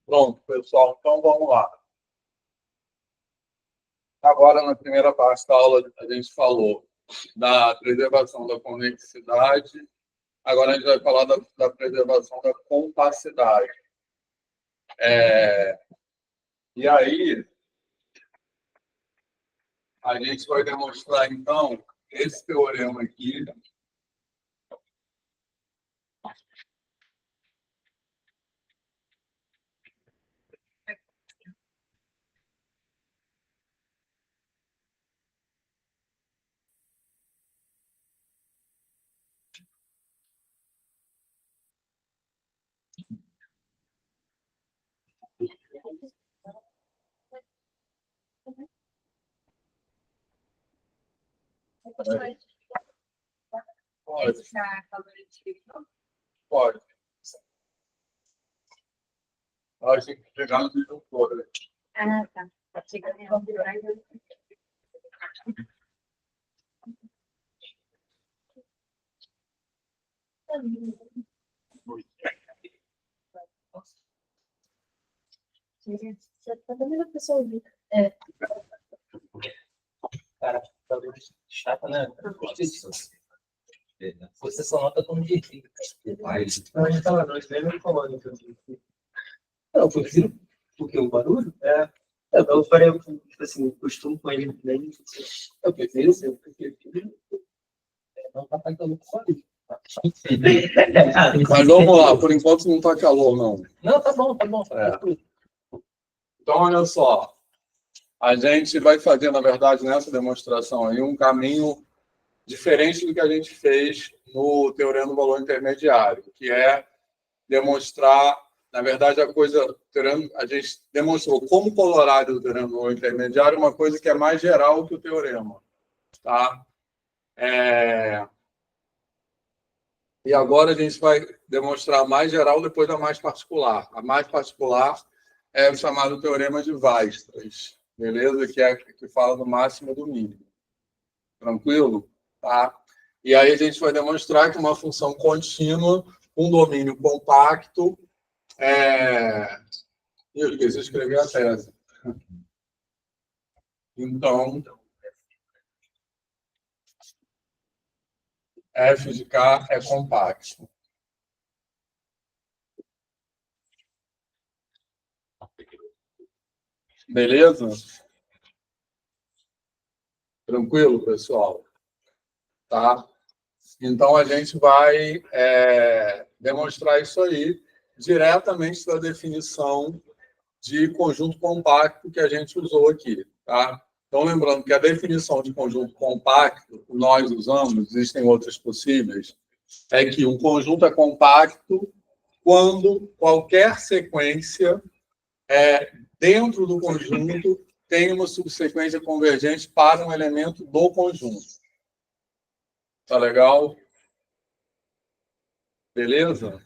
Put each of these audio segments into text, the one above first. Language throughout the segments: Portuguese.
Pronto, pessoal. Então, vamos lá. Agora, na primeira parte da aula, a gente falou da preservação da convexidade. Agora, a gente vai falar da preservação da compacidade. E aí, a gente vai demonstrar, então, esse teorema aqui. Pode. Pode. Acho que tem que pegar no vídeo todo. Ah, tá. Já tá vendo a pessoa ouvir. Cara, tá chata, né? Você só nota como difícil. Não, a gente tava nós mesmo falando. Não, eu prefiro porque o barulho Eu farei, tipo assim, costumo com ele bem. eu prefiro não tá pagando com barulho. Mas vamos lá, por enquanto não está calor, não. Não, tá bom, tá bom. Então, olha só. A gente vai fazer, na verdade, nessa demonstração aí, um caminho diferente do que a gente fez no teorema do valor intermediário, que é demonstrar, na verdade, a gente demonstrou como colorar do teorema do valor intermediário uma coisa que é mais geral que o teorema. Tá? E agora a gente vai demonstrar a mais geral depois da mais particular. A mais particular é o chamado teorema de Weierstrass, beleza? Que fala do máximo e do mínimo. Tranquilo? Tá? E aí a gente vai demonstrar que uma função contínua, um domínio compacto, Eu esqueci de escrever a tese. Então, f de k é compacto. Beleza? Tranquilo, pessoal? Tá? Então, a gente vai demonstrar isso aí diretamente da definição de conjunto compacto que a gente usou aqui. Tá? Então, lembrando que a definição de conjunto compacto que nós usamos, existem outras possíveis, é que um conjunto é compacto quando qualquer sequência dentro do conjunto tem uma subsequência convergente para um elemento do conjunto. Tá legal? Beleza?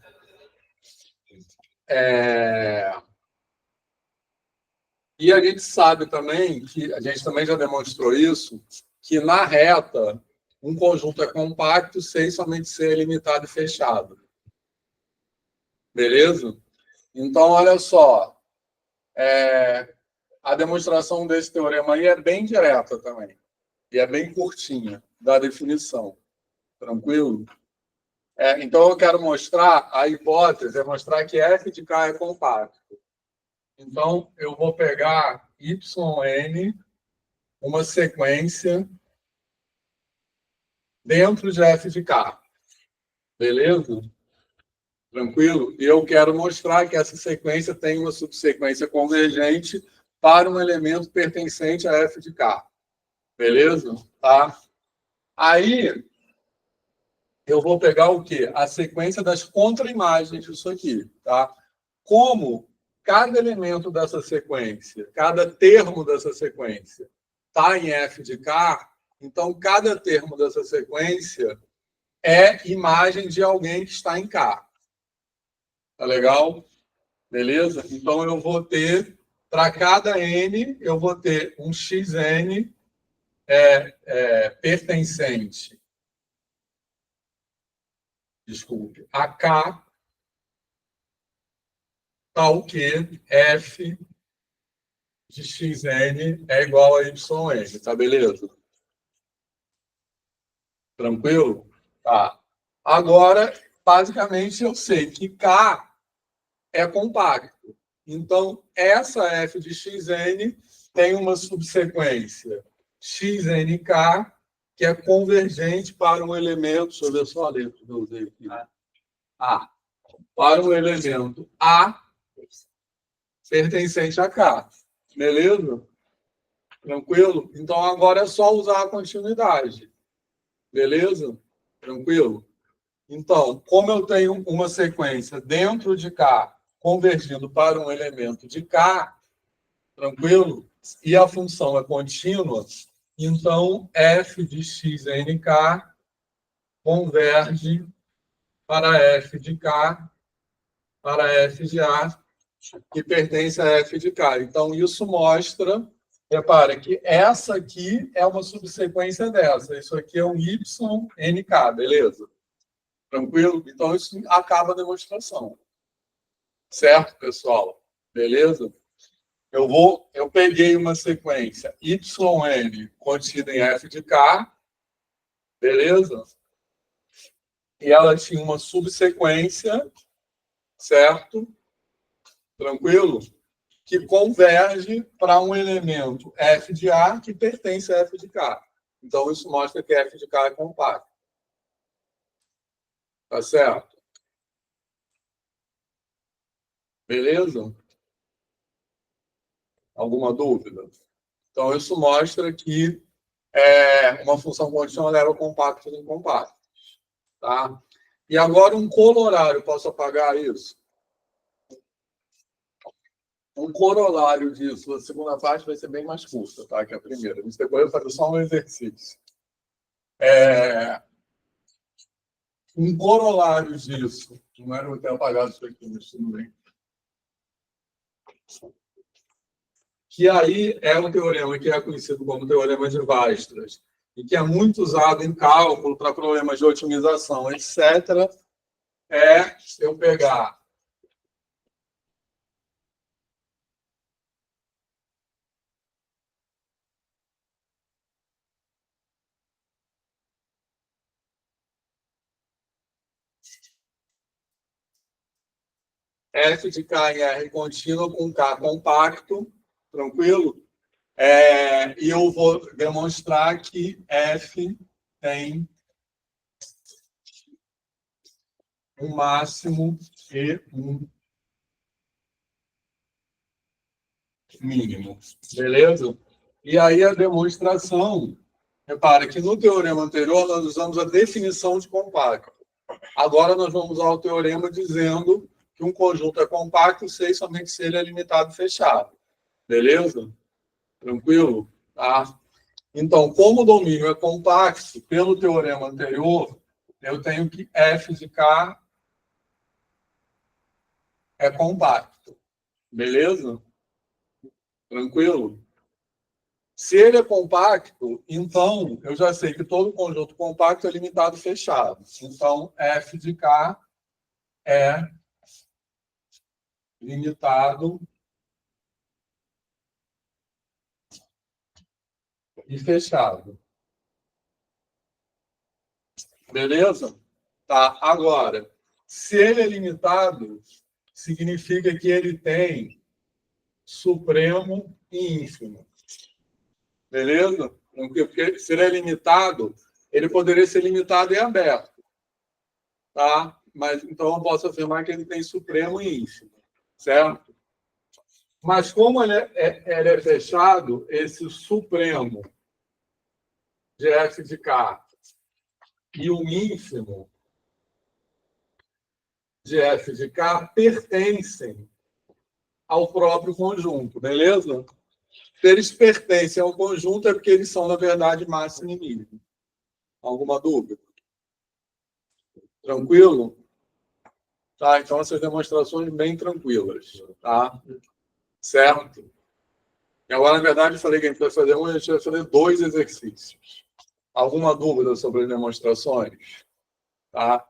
E a gente sabe também, que a gente também já demonstrou isso, que na reta um conjunto é compacto sem somente ser limitado e fechado. Beleza? Então, olha só. A demonstração desse teorema aí é bem direta também. E é bem curtinha da definição. Tranquilo? Então, eu quero mostrar, a hipótese é mostrar que f de k é compacto. Então, eu vou pegar yn, uma sequência dentro de f de k. Beleza? Tranquilo? E eu quero mostrar que essa sequência tem uma subsequência convergente para um elemento pertencente a f de k. Beleza? Tá? Aí, eu vou pegar o quê? A sequência das contra-imagens disso aqui. Tá? Como cada elemento dessa sequência, cada termo dessa sequência está em f de k, então cada termo dessa sequência é imagem de alguém que está em k. Tá legal? Beleza? Então eu vou ter, para cada n, eu vou ter um xn pertencente, desculpe, a k tal que f de xn é igual a yn, tá beleza? Tranquilo? Tá. Agora, basicamente, eu sei que K é compacto. Então, essa f de xn tem uma subsequência xnk, que é convergente para um elemento, deixa eu ver só a letra que eu usei aqui. A. Para um elemento A pertencente a K. Beleza? Tranquilo? Então, agora é só usar a continuidade. Beleza? Tranquilo? Então, como eu tenho uma sequência dentro de K convergindo para um elemento de K, tranquilo? E a função é contínua, então f de xnk converge para f de K, para f de A, que pertence a f de K. Então, isso mostra, repara, que essa aqui é uma subsequência dessa. Isso aqui é um YNK, beleza? Tranquilo? Então, isso acaba a demonstração. Certo, pessoal? Beleza? Eu peguei uma sequência YN contida em F de K, beleza? E ela tinha uma subsequência, certo? Tranquilo? Que converge para um elemento F de A que pertence a F de K. Então, isso mostra que F de K é compacto. Tá certo? Beleza? Alguma dúvida? Então, isso mostra que uma função contínua leva compactos e incompactos. Tá? E agora um corolário, posso apagar isso? Um corolário disso, a segunda parte vai ser bem mais curta, tá? Que a primeira. Depois eu vou fazer só um exercício. Um corolário disso, não era eu ter apagado isso aqui, mas tudo bem. Que aí é um teorema que é conhecido como teorema de Weierstrass, e que é muito usado em cálculo para problemas de otimização, etc. É eu pegar F de K em R contínuo com K compacto, tranquilo? E eu vou demonstrar que F tem um máximo e um mínimo. Beleza? E aí a demonstração, repara que no teorema anterior nós usamos a definição de compacto. Agora nós vamos usar o teorema dizendo que um conjunto é compacto se e somente se ele é limitado e fechado. Beleza? Tranquilo? Tá? Então, como o domínio é compacto, pelo teorema anterior, eu tenho que F de K é compacto. Beleza? Tranquilo? Se ele é compacto, então eu já sei que todo conjunto compacto é limitado e fechado. Então, F de K é limitado e fechado. Beleza? Tá. Agora, se ele é limitado, significa que ele tem supremo e ínfimo. Beleza? Porque se ele é limitado, ele poderia ser limitado e aberto. Tá? Mas então eu posso afirmar que ele tem supremo e ínfimo. Certo? Mas como ele é fechado, esse supremo de F de K e o ínfimo de F de K pertencem ao próprio conjunto, beleza? Se eles pertencem ao conjunto é porque eles são, na verdade, máximo e mínimo. Alguma dúvida? Tranquilo? Tá, então essas demonstrações bem tranquilas, tá? Certo? E agora, na verdade, eu falei que a gente vai fazer a gente vai fazer 2 exercícios. Alguma dúvida sobre as demonstrações? Tá?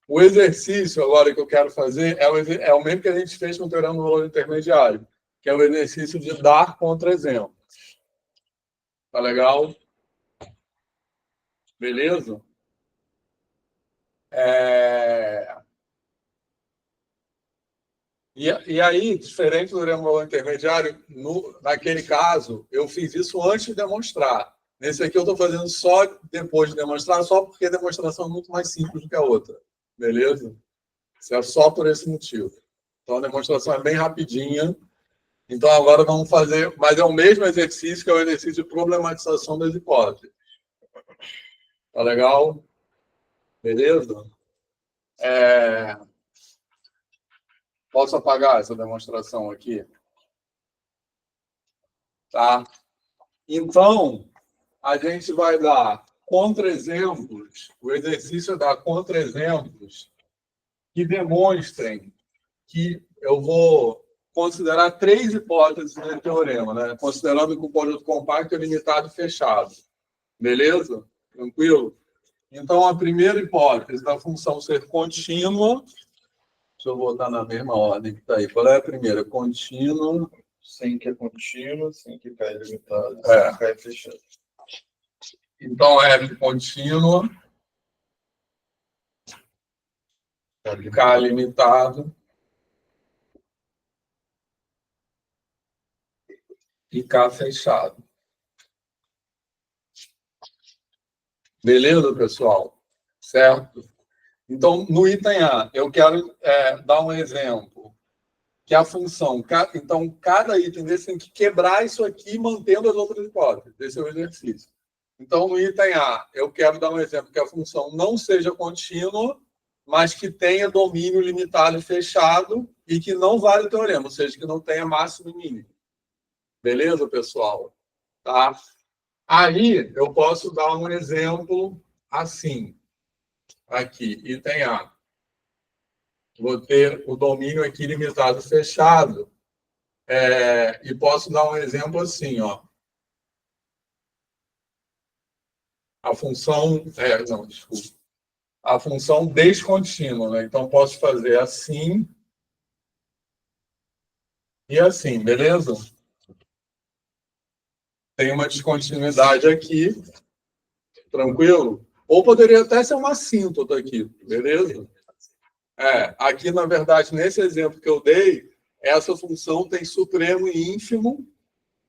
O exercício agora que eu quero fazer é o mesmo que a gente fez com o teorema do valor intermediário, que é o exercício de dar contra-exemplos. Tá legal? Beleza? E aí, diferente do teorema do valor intermediário, naquele caso, eu fiz isso antes de demonstrar. Nesse aqui eu estou fazendo só depois de demonstrar, só porque a demonstração é muito mais simples do que a outra. Beleza? Isso é só por esse motivo. Então, a demonstração é bem rapidinha. Então, agora vamos fazer... Mas é o mesmo exercício, que é o exercício de problematização das hipóteses. Tá legal? Beleza? Posso apagar essa demonstração aqui? Tá? Então, a gente vai dar contra-exemplos. O exercício é dar contra-exemplos que demonstrem que eu vou considerar 3 hipóteses do teorema, né? Considerando que o conjunto compacto é limitado e fechado. Beleza? Tranquilo? Então, a primeira hipótese da função ser contínua, deixa eu botar na mesma ordem que está aí. Qual é a primeira? Contínua. Sem que é contínuo, sem que caia limitado, sem que caia fechado. Então, F contínua, K limitado e K fechado. Beleza, pessoal? Certo? Então, no item A, eu quero dar um exemplo, que a função... Então, cada item desse tem que quebrar isso aqui, mantendo as outras hipóteses. Esse é o exercício. Então, no item A, eu quero dar um exemplo que a função não seja contínua, mas que tenha domínio limitado e fechado e que não vale o teorema, ou seja, que não tenha máximo e mínimo. Beleza, pessoal? Tá? Aí, eu posso dar um exemplo assim. Aqui, item A. Vou ter o domínio aqui limitado e fechado. E posso dar um exemplo assim, ó. A função... não, desculpa. A função descontínua, né? Então, posso fazer assim e assim, beleza? Tem uma descontinuidade aqui, tranquilo? Ou poderia até ser uma assíntota aqui, beleza? Aqui, na verdade, nesse exemplo que eu dei, essa função tem supremo e ínfimo,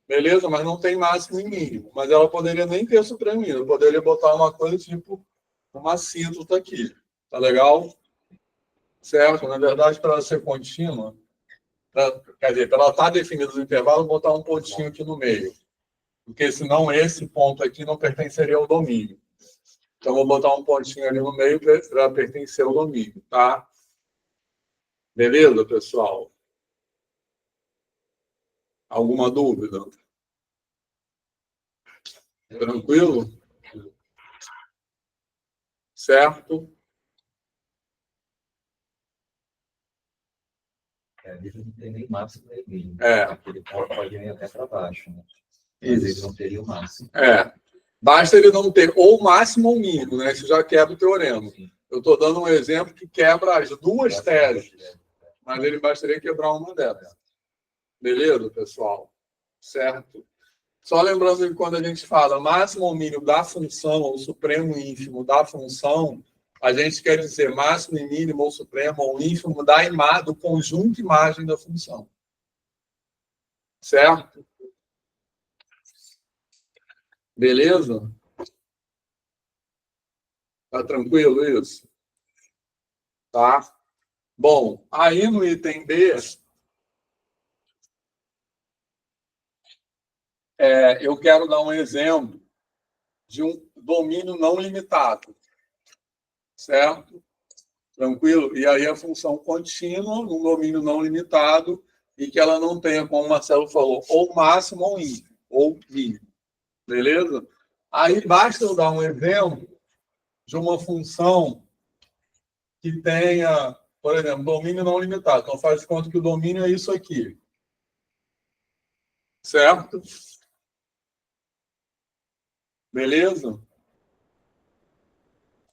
beleza? Mas não tem máximo e mínimo. Mas ela poderia nem ter supremo e ínfimo. Eu poderia botar uma coisa tipo uma assíntota aqui. Tá legal? Certo? Na verdade, para ela ser contínua, quer dizer, para ela estar definida no intervalo, vou botar um pontinho aqui no meio. Porque senão esse ponto aqui não pertenceria ao domínio. Então, vou botar um pontinho ali no meio para pertencer ao domínio, tá? Beleza, pessoal? Alguma dúvida? Tranquilo? Certo? Ele não tem nem máximo nem mínimo. Ele pode ir até para baixo, né? Mas ele não teria o máximo. Basta ele não ter ou máximo ou mínimo, né? Isso já quebra o teorema. Eu estou dando um exemplo que quebra as duas teses, mas ele bastaria quebrar uma delas. Beleza, pessoal? Certo? Só lembrando que quando a gente fala máximo ou mínimo da função, ou supremo e ínfimo da função, a gente quer dizer máximo e mínimo, ou supremo, ou ínfimo do conjunto imagem da função. Certo? Beleza? Tá tranquilo isso? Tá? Bom, aí no item B, eu quero dar um exemplo de um domínio não limitado. Certo? Tranquilo? E aí a função contínua, num domínio não limitado, e que ela não tenha, como o Marcelo falou, ou máximo ou ínfimo, ou mínimo. Beleza? Aí basta eu dar um exemplo de uma função que tenha, por exemplo, domínio não limitado. Então, faz de conta que o domínio é isso aqui. Certo? Beleza?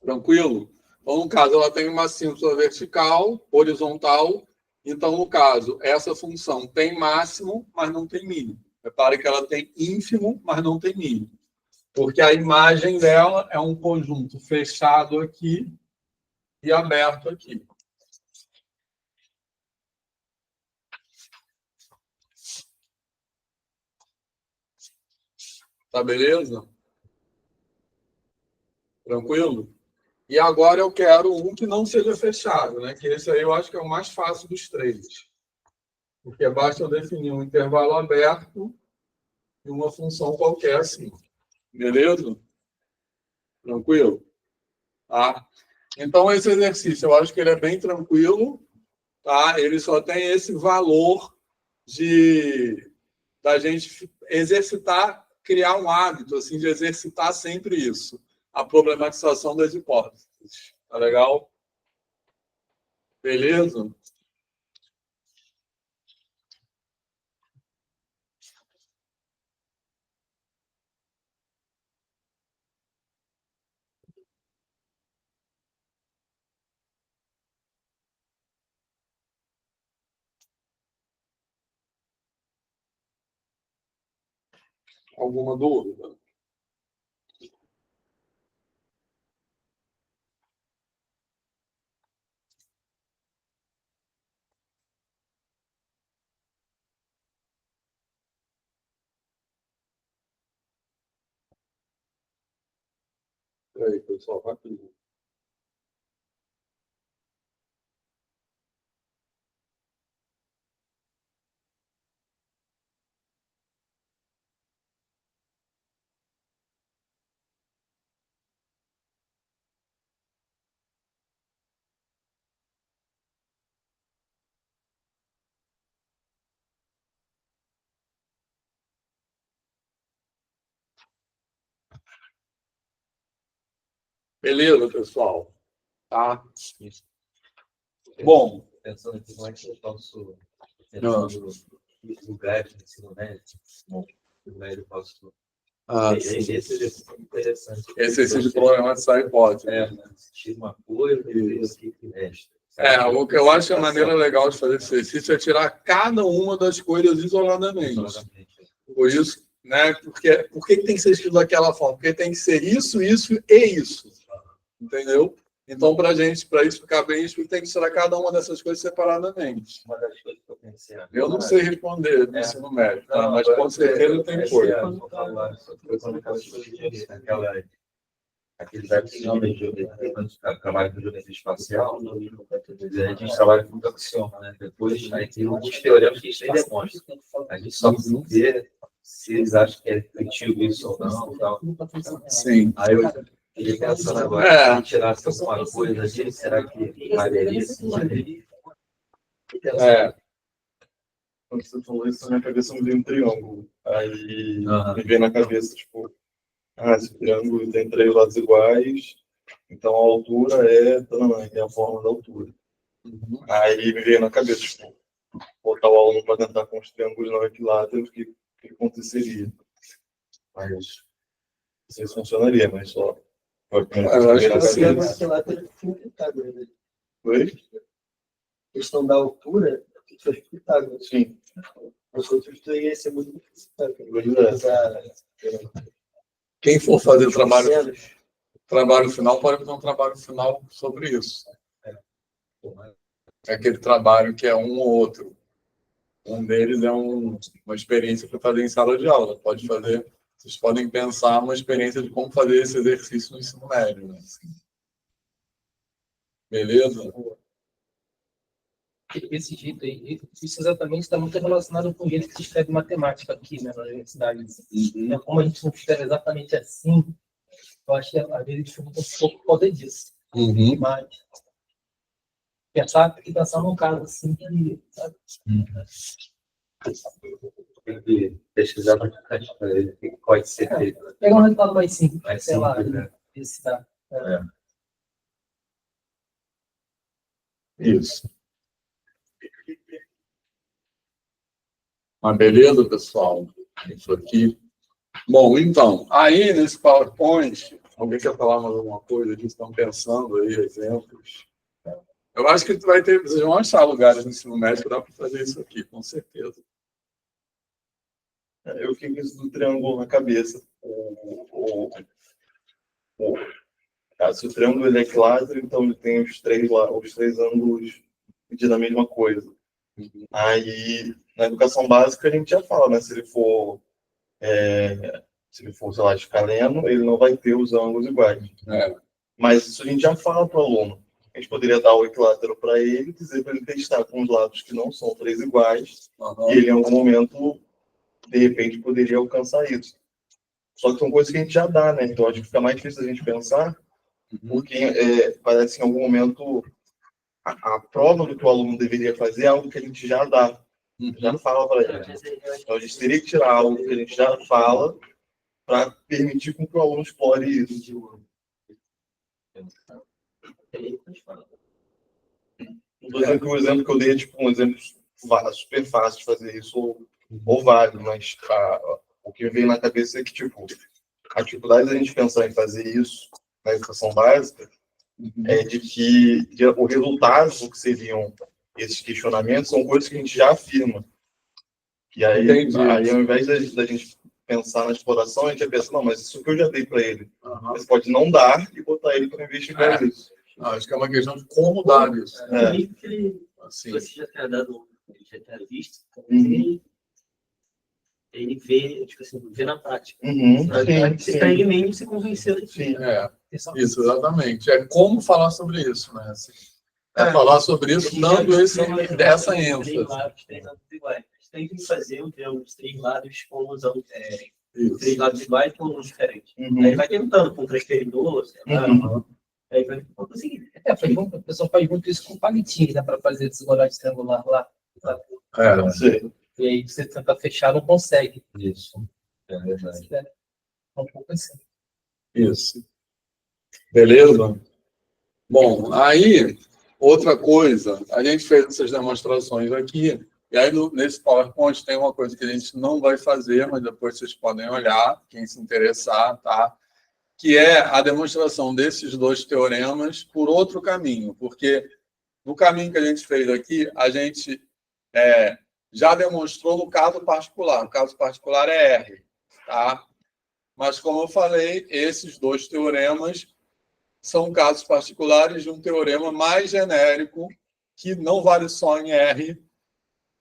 Tranquilo? Então, no caso, ela tem uma assíntota vertical, horizontal. Então, no caso, essa função tem máximo, mas não tem mínimo. Repare que ela tem ínfimo, mas não tem mínimo. Porque a imagem dela é um conjunto fechado aqui e aberto aqui. Tá beleza? Tranquilo? E agora eu quero um que não seja fechado, né? Que esse aí eu acho que é o mais fácil dos três. Porque basta eu definir um intervalo aberto e uma função qualquer assim. Beleza? Tranquilo? Tá? Então, esse exercício, eu acho que ele é bem tranquilo. Tá? Ele só tem esse valor da gente exercitar, criar um hábito assim, de exercitar sempre isso. A problematização das hipóteses. Tá legal? Beleza? Alguma dúvida? Peraí, pessoal, rapidinho. Beleza, pessoal? Tá? Bom. Pensando aqui, como é que eu posso pensando no lugar de ensino médio, lugar eu posso. Esse exercício é interessante. Esse exercício de problematizar a hipótese. Tira uma coisa e aqui que resta. O que eu acho a maneira legal de fazer esse exercício é tirar cada uma das coisas isoladamente. Por isso, né? Por que tem que ser escrito daquela forma? Porque tem que ser isso, isso e isso. Entendeu? Então, para isso ficar bem, tem que tirar cada uma dessas coisas separadamente. Uma das coisas que eu pensei. Eu não sei responder no ensino médio, tá? Mas com certeza tem coisa. Aqueles axiomas de geometria, quando trabalha com geometria espacial, a gente trabalha com axioma, né? Depois, aí tem alguns teoremas que a gente nem demonstra. A gente só precisa ver se eles acham que é efetivo isso ou não. Tal. Sim. Aí eu fiquei pensando agora, se tirasse alguma coisa ali, será que valeria? Quando você falou isso, na minha cabeça me veio um triângulo. Aí me veio na cabeça, tipo, esse triângulo tem 3 lados iguais, então a altura é a forma da altura. Aí me veio na cabeça, tipo, botar o aluno para tentar com os triângulos não equiláteros, o que aconteceria? Mas não sei se funcionaria, mas só. Eu acho que sim. Oi? A questão da altura, que foi explicado. Sim. Os outros dois ia ser muito difícil. Quem for fazer trabalho final, pode fazer um trabalho final sobre isso. É aquele trabalho que é um ou outro. Um deles é uma experiência para fazer em sala de aula. Vocês podem pensar uma experiência de como fazer esse exercício no ensino médio. Né? Beleza? Esse jeito aí, isso exatamente está muito relacionado com o jeito que se escreve matemática aqui, né, na universidade. Como a gente não escreve exatamente assim, eu acho que às vezes dificulta um pouco por causa disso. Mas pensar num caso assim que, sabe? Tem que pesquisar bastante para ver o que pode ser feito. Pegar um resultado mais simples, Mais sei lá, simples, né? esse dá. Isso. Mas beleza, pessoal? Isso aqui. Bom, então, aí nesse PowerPoint, Alguém quer falar mais alguma coisa disso? Estão pensando aí, exemplos? Eu acho que vocês vão achar lugares no ensino médio para fazer isso aqui, com certeza. Eu fiquei com isso do triângulo na cabeça. Se o triângulo ele é equilátero, então ele tem os três ângulos medindo a mesma coisa. Aí, na educação básica, a gente já fala, né? Se ele for, sei lá, escaleno, ele não vai ter os ângulos iguais. Mas isso a gente já fala para o aluno. A gente poderia dar o equilátero para ele, dizer para ele testar com os lados que não são três iguais, e ele, em algum momento, de repente, poderia alcançar isso. Só que são coisas que a gente já dá, né? Então, acho que fica mais difícil a gente pensar, porque parece que em algum momento a prova do que o aluno deveria fazer é algo que a gente já dá, já fala para ele. Então, a gente teria que tirar algo que a gente já fala para permitir com que o aluno explore isso. O exemplo que eu dei é tipo um exemplo super fácil de fazer isso, ou válido, mas o que me veio na cabeça é que, tipo, a dificuldade da gente pensar em fazer isso na educação básica é de que o resultado do que seriam esses questionamentos são coisas que a gente já afirma. E aí ao invés da gente pensar na exploração, a gente pensa, não, mas isso que eu já dei para ele. Você pode não dar e botar ele para investigar isso. Acho que é uma questão de como dar isso. Assim. Você já tenha dado, já tenha visto, ele vê, tipo assim, vê na prática. Para ele mesmo se convencer daqui. Isso, exatamente. É como falar sobre isso, né? Assim, falar sobre isso dando dessa ênfase. Três lados iguais. Tem que fazer os três lados com os três lados iguais com ângulos diferentes. Aí vai tentando com o transferidor, aí vai conseguir. O pessoal faz muito isso com palitinho, né? Para fazer desigualdade triangular lá. E aí você tenta fechar, não consegue. Isso. É verdade. É um pouco assim. Isso. Beleza? Bom, aí, outra coisa, a gente fez essas demonstrações aqui, e aí nesse PowerPoint tem uma coisa que a gente não vai fazer, mas depois vocês podem olhar, quem se interessar, tá? Que é a demonstração desses dois teoremas por outro caminho, porque no caminho que a gente fez aqui, a gente já demonstrou no caso particular. O caso particular é R, tá? Mas, como eu falei, esses dois teoremas são casos particulares de um teorema mais genérico, que não vale só em R,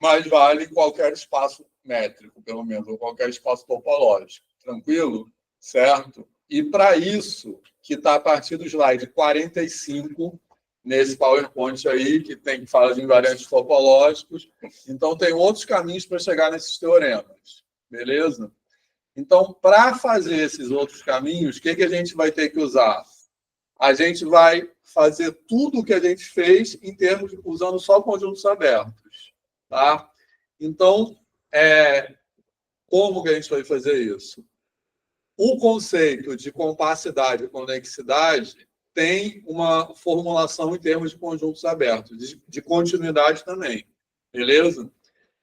mas vale em qualquer espaço métrico, pelo menos, ou qualquer espaço topológico. Tranquilo? Certo? E, para isso, que está a partir do slide 45, nesse PowerPoint aí, que fala de invariantes topológicos. Então, tem outros caminhos para chegar nesses teoremas. Beleza? Então, para fazer esses outros caminhos, o que a gente vai ter que usar? A gente vai fazer tudo o que a gente fez em termos de, usando só conjuntos abertos. Tá? Então, como que a gente vai fazer isso? O conceito de compacidade e conexidade tem uma formulação em termos de conjuntos abertos, de continuidade também. Beleza?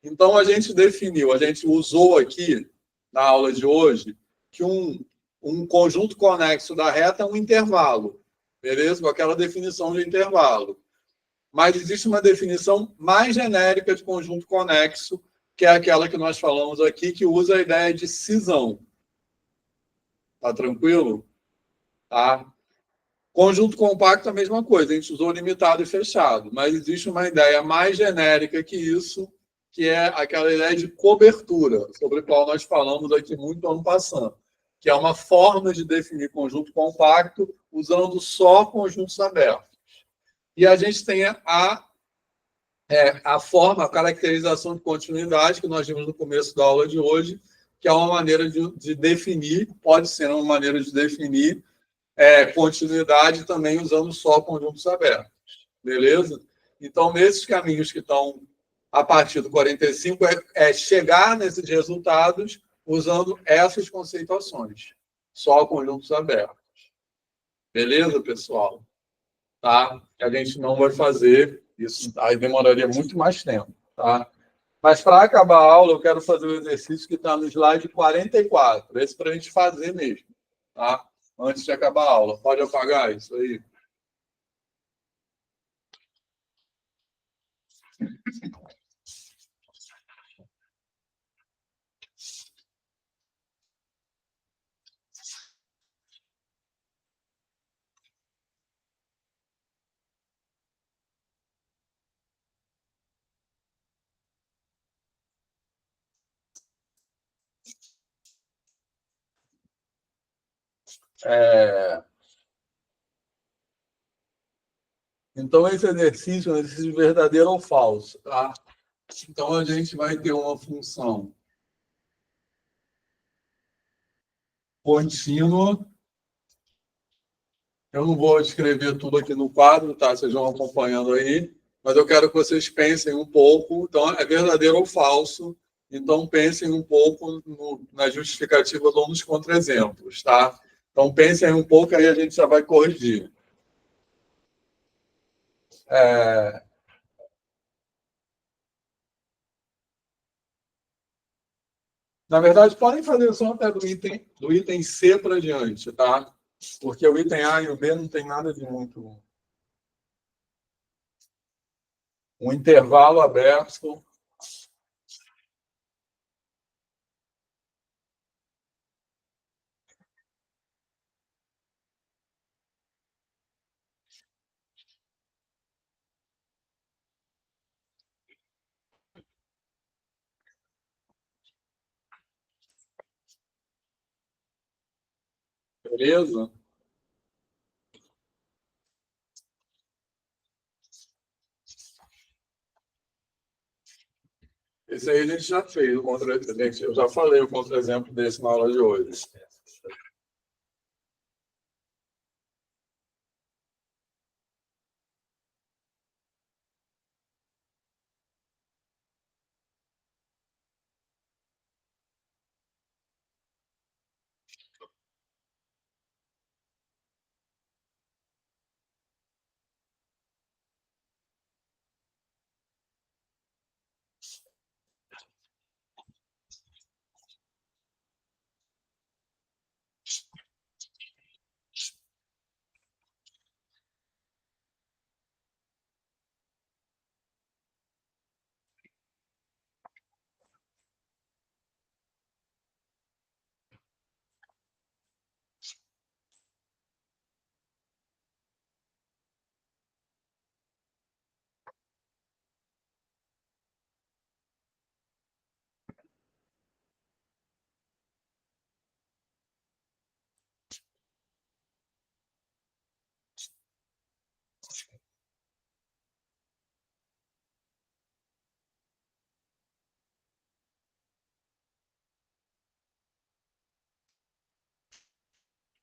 Então, a gente definiu, a gente usou aqui, na aula de hoje, que um conjunto conexo da reta é um intervalo. Beleza? Com aquela definição de intervalo. Mas existe uma definição mais genérica de conjunto conexo, que é aquela que nós falamos aqui, que usa a ideia de cisão. Tá tranquilo? Tá? Conjunto compacto é a mesma coisa, a gente usou limitado e fechado, mas existe uma ideia mais genérica que isso, que é aquela ideia de cobertura, sobre a qual nós falamos aqui muito ano passado, que é uma forma de definir conjunto compacto usando só conjuntos abertos. E a gente tem a caracterização de continuidade, que nós vimos no começo da aula de hoje, que é uma maneira de definir, pode ser uma maneira de definir continuidade também usando só conjuntos abertos. Beleza? Então, nesses caminhos que estão a partir do 45, chegar nesses resultados usando essas conceituações. Só conjuntos abertos. Beleza, pessoal? Tá? A gente não vai fazer isso, aí demoraria muito mais tempo. Tá? Mas, para acabar a aula, eu quero fazer o exercício que está no slide 44. Esse para a gente fazer mesmo. Tá? antes de acabar a aula. Pode apagar isso aí? Então, esse exercício é um exercício verdadeiro ou falso, tá? Então, a gente vai ter uma função contínua. Eu não vou escrever tudo aqui no quadro, tá? Vocês vão acompanhando aí, mas eu quero que vocês pensem um pouco. Então, é verdadeiro ou falso? Então, pensem um pouco na justificativa ou nos contra-exemplos, tá? Então, pensem um pouco, aí a gente já vai corrigir. Na verdade, podem fazer só até do item C para diante, tá? Porque o item A e o B não tem nada de muito. Um intervalo aberto. Beleza? Esse aí a gente já fez, eu já falei o contra-exemplo desse na aula de hoje.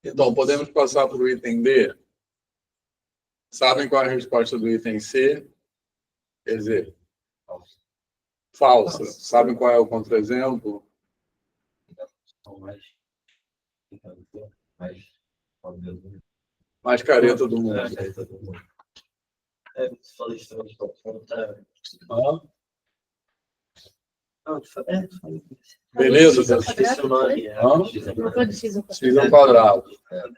Então, podemos passar para o item D? Sabem qual é a resposta do item C? Quer dizer, falsa. Sabem qual é o contra-exemplo? Mais careta do mundo. Falei isso também, contra. Beleza? Esqueci o nome. X ao quadrado.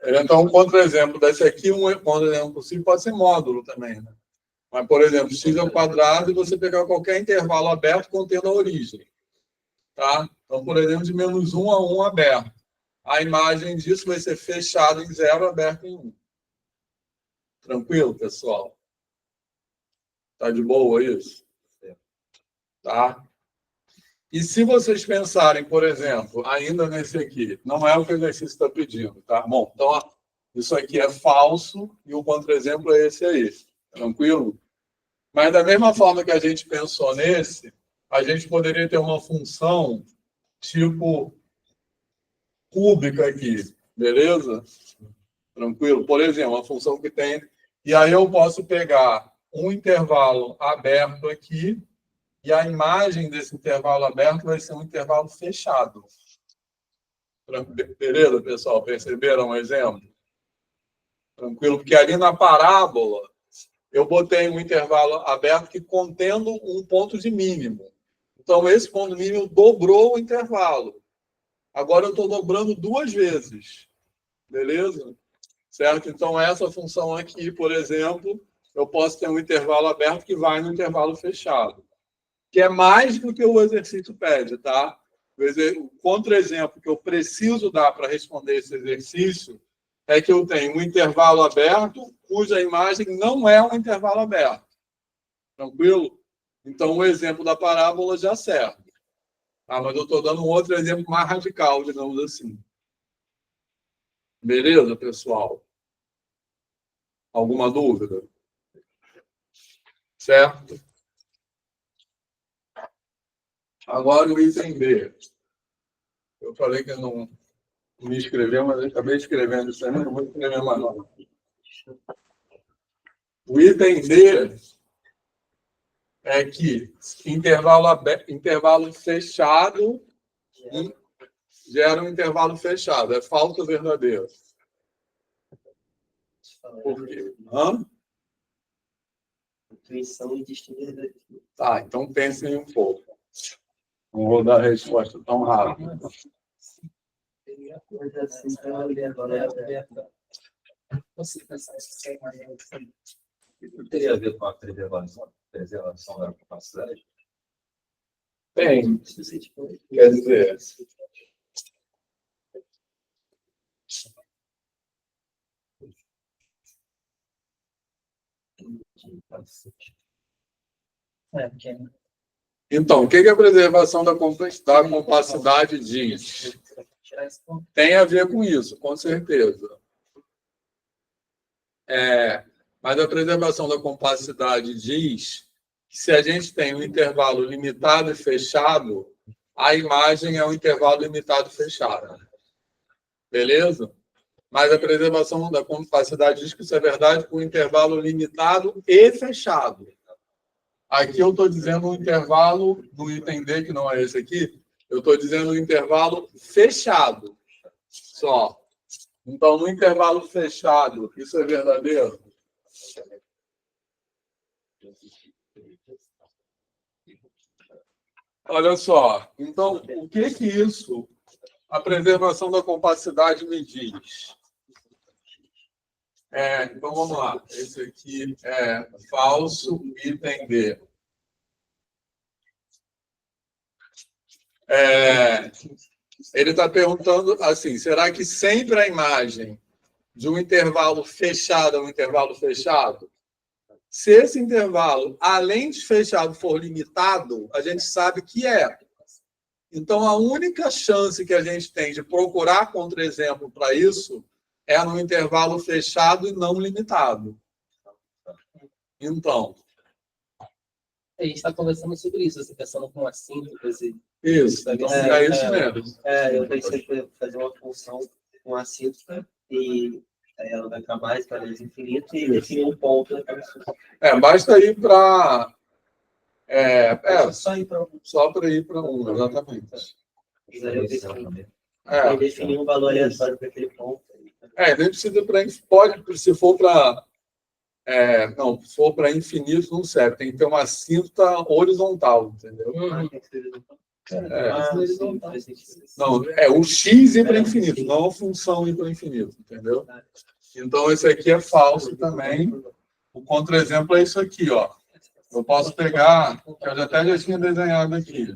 Então, um contra-exemplo desse aqui, um contra-exemplo possível pode ser módulo também, né? Mas, por exemplo, x ao quadrado e você pegar qualquer intervalo aberto contendo a origem. Tá? Então, por exemplo, de -1 a 1 aberto. A imagem disso vai ser fechada em 0, aberto em 1. Tranquilo, pessoal? Tá de boa isso? Tá? E se vocês pensarem, por exemplo, ainda nesse aqui, não é o que o exercício está pedindo, tá? Bom, então isso aqui é falso e o contra-exemplo é esse aí. Tranquilo? Mas da mesma forma que a gente pensou nesse, a gente poderia ter uma função tipo cúbica aqui, beleza? Tranquilo? Por exemplo, uma função que tem... E aí eu posso pegar um intervalo aberto aqui e a imagem desse intervalo aberto vai ser um intervalo fechado. Beleza, pessoal? Perceberam o exemplo? Tranquilo? Porque ali na parábola, eu botei um intervalo aberto que contendo um ponto de mínimo. Então, esse ponto mínimo dobrou o intervalo. Agora, eu estou dobrando 2 vezes. Beleza? Certo? Então, essa função aqui, por exemplo, eu posso ter um intervalo aberto que vai no intervalo fechado, que é mais do que o exercício pede, tá? O contra-exemplo que eu preciso dar para responder esse exercício é que eu tenho um intervalo aberto cuja imagem não é um intervalo aberto. Tranquilo? Então, o exemplo da parábola já serve. Ah, mas eu estou dando um outro exemplo mais radical, digamos assim. Beleza, pessoal? Alguma dúvida? Certo? Agora o item B. Eu falei que eu não me escreveu, mas eu acabei escrevendo isso aí, não vou escrever mais não. O item D é que intervalo fechado gera um intervalo fechado. É falso ou verdadeiro? Por quê? Hã? Intuição e distinguir. Tá, então pensem um pouco. Não vou dar a resposta tão rápido. Teria a ver com a preservação da capacidade? Tem. Quer dizer, então, o que a preservação da compacidade diz? Tem a ver com isso, com certeza. Mas a preservação da compacidade diz que se a gente tem um intervalo limitado e fechado, a imagem é um intervalo limitado e fechado. Beleza? Mas a preservação da compacidade diz que isso é verdade com intervalo limitado e fechado. Aqui eu estou dizendo um intervalo, no item D, que não é esse aqui, eu estou dizendo um intervalo fechado. Só. Então, no intervalo fechado, isso é verdadeiro? Olha só. Então, o que isso, a preservação da compacidade me diz? Então, vamos lá. Esse aqui é falso, item D. Ele está perguntando assim, será que sempre a imagem de um intervalo fechado é um intervalo fechado? Se esse intervalo, além de fechado, for limitado, a gente sabe que é. Então, a única chance que a gente tem de procurar contra-exemplo para isso é no intervalo fechado e não limitado. Então... A gente está conversando sobre isso, você pensando com uma síntese. Isso, então é isso mesmo. Eu pensei em fazer uma função com a síntese e ela vai para mais, para mais infinito e definir um ponto daquela função. Basta ir para... Só ir para um. Só para ir para um, exatamente. E definir um valor aleatório para aquele ponto. Nem precisa para... Pode, se for para... não, se for para infinito, não serve. Tem que ter uma cinta horizontal, entendeu? Não, o x ir para infinito, não a função ir para infinito, entendeu? Então, esse aqui é falso também. O contra-exemplo é isso aqui, ó. Eu posso pegar, que eu até já tinha desenhado aqui,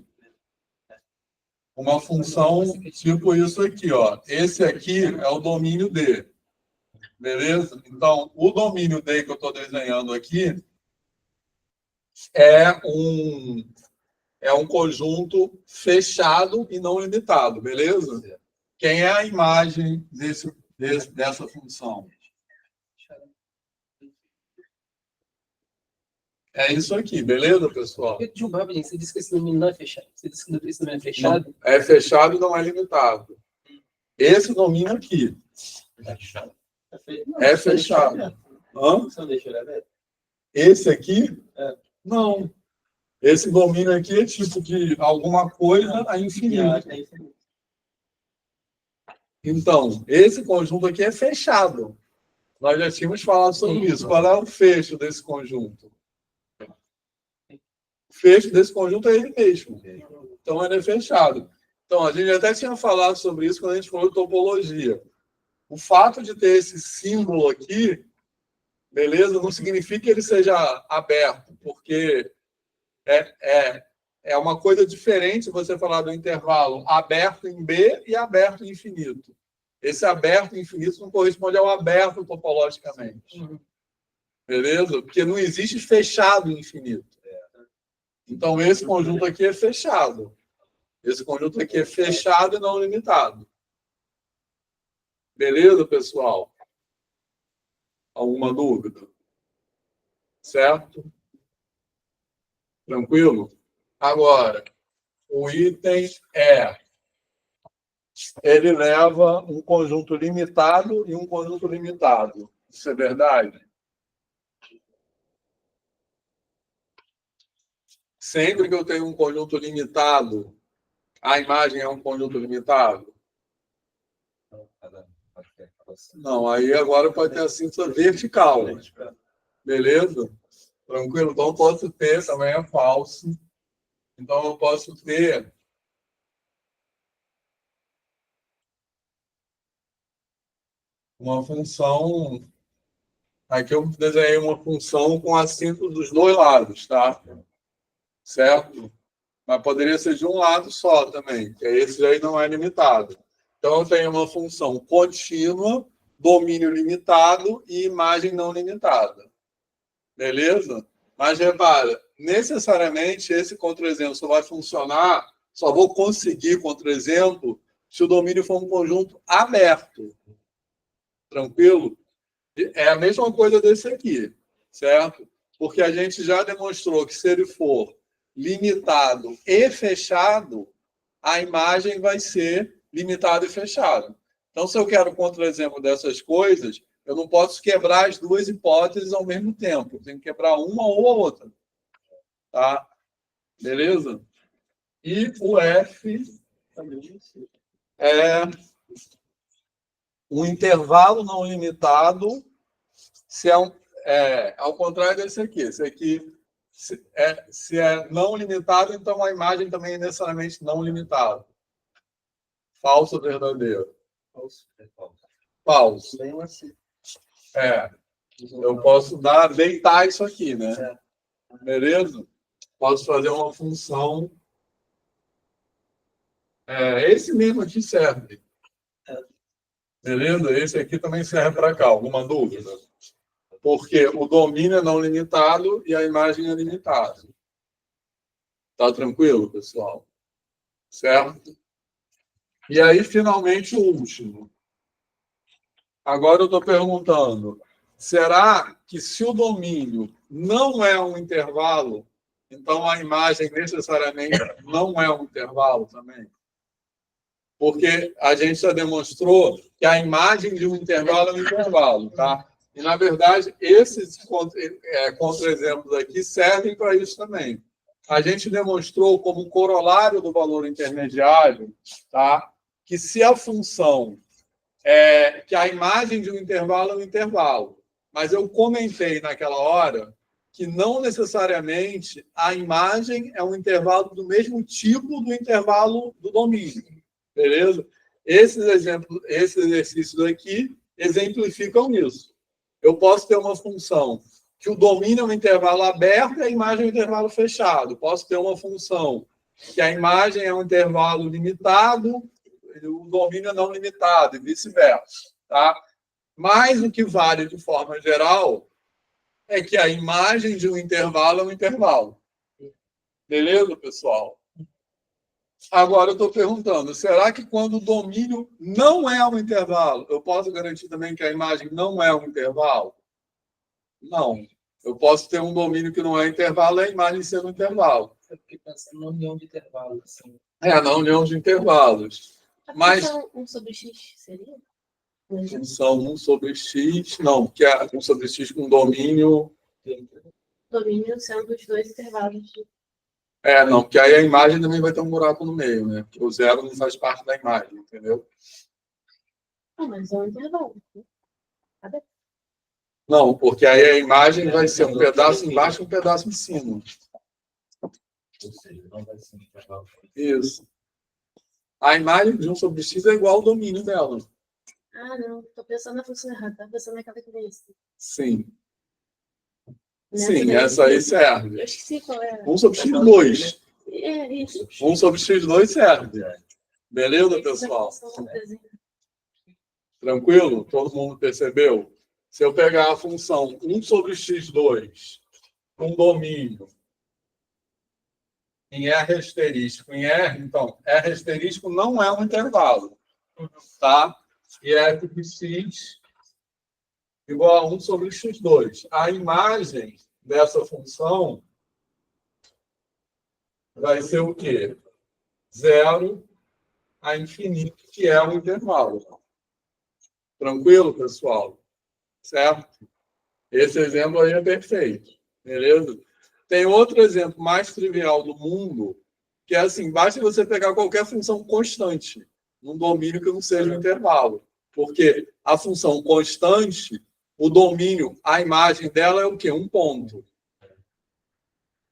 uma função tipo isso aqui, ó. Esse aqui é o domínio D. Beleza? Então, o domínio D que eu estou desenhando aqui é um conjunto fechado e não limitado, beleza? Quem é a imagem dessa função? É isso aqui, beleza, pessoal? Você disse que esse domínio não é fechado. Você disse que esse domínio é fechado? Não, é fechado e não é limitado. Esse domínio aqui é fechado. Hã? Esse aqui? Não. Esse domínio aqui é tipo de alguma coisa a infinito. Então, esse conjunto aqui é fechado. Nós já tínhamos falado sobre isso. Qual é o fecho desse conjunto? O fecho desse conjunto é ele mesmo. Então, ele é fechado. Então, a gente até tinha falado sobre isso quando a gente falou de topologia. O fato de ter esse símbolo aqui, beleza, não significa que ele seja aberto, porque é uma coisa diferente você falar do intervalo aberto em B e aberto em infinito. Esse aberto em infinito não corresponde ao aberto topologicamente. Beleza? Porque não existe fechado em infinito. Então, esse conjunto aqui é fechado. Esse conjunto aqui é fechado e não limitado. Beleza, pessoal? Alguma dúvida? Certo? Tranquilo? Agora, o item ele leva um conjunto limitado e um conjunto limitado. Isso é verdade? Sempre que eu tenho um conjunto limitado, a imagem é um conjunto limitado? Não, aí agora pode ter a síntese vertical. Beleza? Tranquilo? Então, eu posso ter, também é falso. Então, eu posso ter uma função. Aqui eu desenhei uma função com assíntoto dos dois lados, tá? Certo? Mas poderia ser de um lado só também, que esse aí não é limitado. Então, eu tenho uma função contínua, domínio limitado e imagem não limitada. Beleza? Mas repara, necessariamente esse contra-exemplo só vai funcionar, só vou conseguir contra-exemplo se o domínio for um conjunto aberto. Tranquilo? É a mesma coisa desse aqui, certo? Porque a gente já demonstrou que se ele for limitado e fechado, a imagem vai ser limitada e fechada. Então, se eu quero contra-exemplo dessas coisas, eu não posso quebrar as duas hipóteses ao mesmo tempo. Eu tenho que quebrar uma ou a outra. Tá? Beleza? E o F é um intervalo não limitado, se ao contrário desse aqui. Esse aqui, se é não limitado, então a imagem também é necessariamente não limitada. Falso ou verdadeiro? Falso. Falso. Bem assim. Eu posso deitar isso aqui, né? Beleza? Posso fazer uma função. Esse mesmo aqui serve. Beleza? Esse aqui também serve para cá. Alguma dúvida? Porque o domínio é não limitado e a imagem é limitada. Tá tranquilo, pessoal? Certo? E aí, finalmente, o último. Agora eu estou perguntando, será que se o domínio não é um intervalo, então a imagem necessariamente não é um intervalo também? Porque a gente já demonstrou que a imagem de um intervalo é um intervalo, tá? E, na verdade, esses contra-exemplos aqui servem para isso também. A gente demonstrou como corolário do valor intermediário, tá? Que se a função que a imagem de um intervalo é um intervalo. Mas eu comentei naquela hora que não necessariamente a imagem é um intervalo do mesmo tipo do intervalo do domínio. Beleza? Esses exercícios aqui exemplificam isso. Eu posso ter uma função que o domínio é um intervalo aberto e a imagem é um intervalo fechado. Posso ter uma função que a imagem é um intervalo limitado, o domínio é não limitado, e vice-versa. Tá? Mas o que vale de forma geral é que a imagem de um intervalo é um intervalo. Beleza, pessoal? Agora eu estou perguntando, será que quando o domínio não é um intervalo, eu posso garantir também que a imagem não é um intervalo? Não. Eu posso ter um domínio que não é intervalo e a imagem ser um intervalo. Eu fiquei pensando na união de intervalos. Assim. Na união de intervalos. Mas A função 1 sobre x seria? função 1 sobre x, não, porque é 1 sobre x com domínio. Domínio sendo os dois intervalos. Não, porque aí a imagem também vai ter um buraco no meio, né? Porque o zero não faz parte da imagem, entendeu? Mas é um intervalo. Cadê? Não, porque aí a imagem vai ser um pedaço embaixo e um pedaço em cima. Ou seja, não vai ser um intervalo. Isso. A imagem de 1 sobre x é igual ao domínio dela. Ah, não. Tô pensando na função errada. Tá pensando naquela que vem assim. Sim. Nessa Sim, daí. essa aí serve. Eu esqueci qual era. 1 sobre x2. É, isso. 1 sobre x2 serve. Beleza, pessoal? Tranquilo? Todo mundo percebeu? Se eu pegar a função 1 sobre x2 com domínio em R asterístico em R, então, R asterístico não é um intervalo, tá? E f de x igual a 1 sobre x2. A imagem dessa função vai ser o quê? 0 a infinito, que é um intervalo. Tranquilo, pessoal? Certo? Esse exemplo aí é perfeito. Beleza? Tem outro exemplo mais trivial do mundo, que é assim, basta você pegar qualquer função constante, num domínio que não seja um intervalo. Porque a função constante, o domínio, a imagem dela é o quê? Um ponto.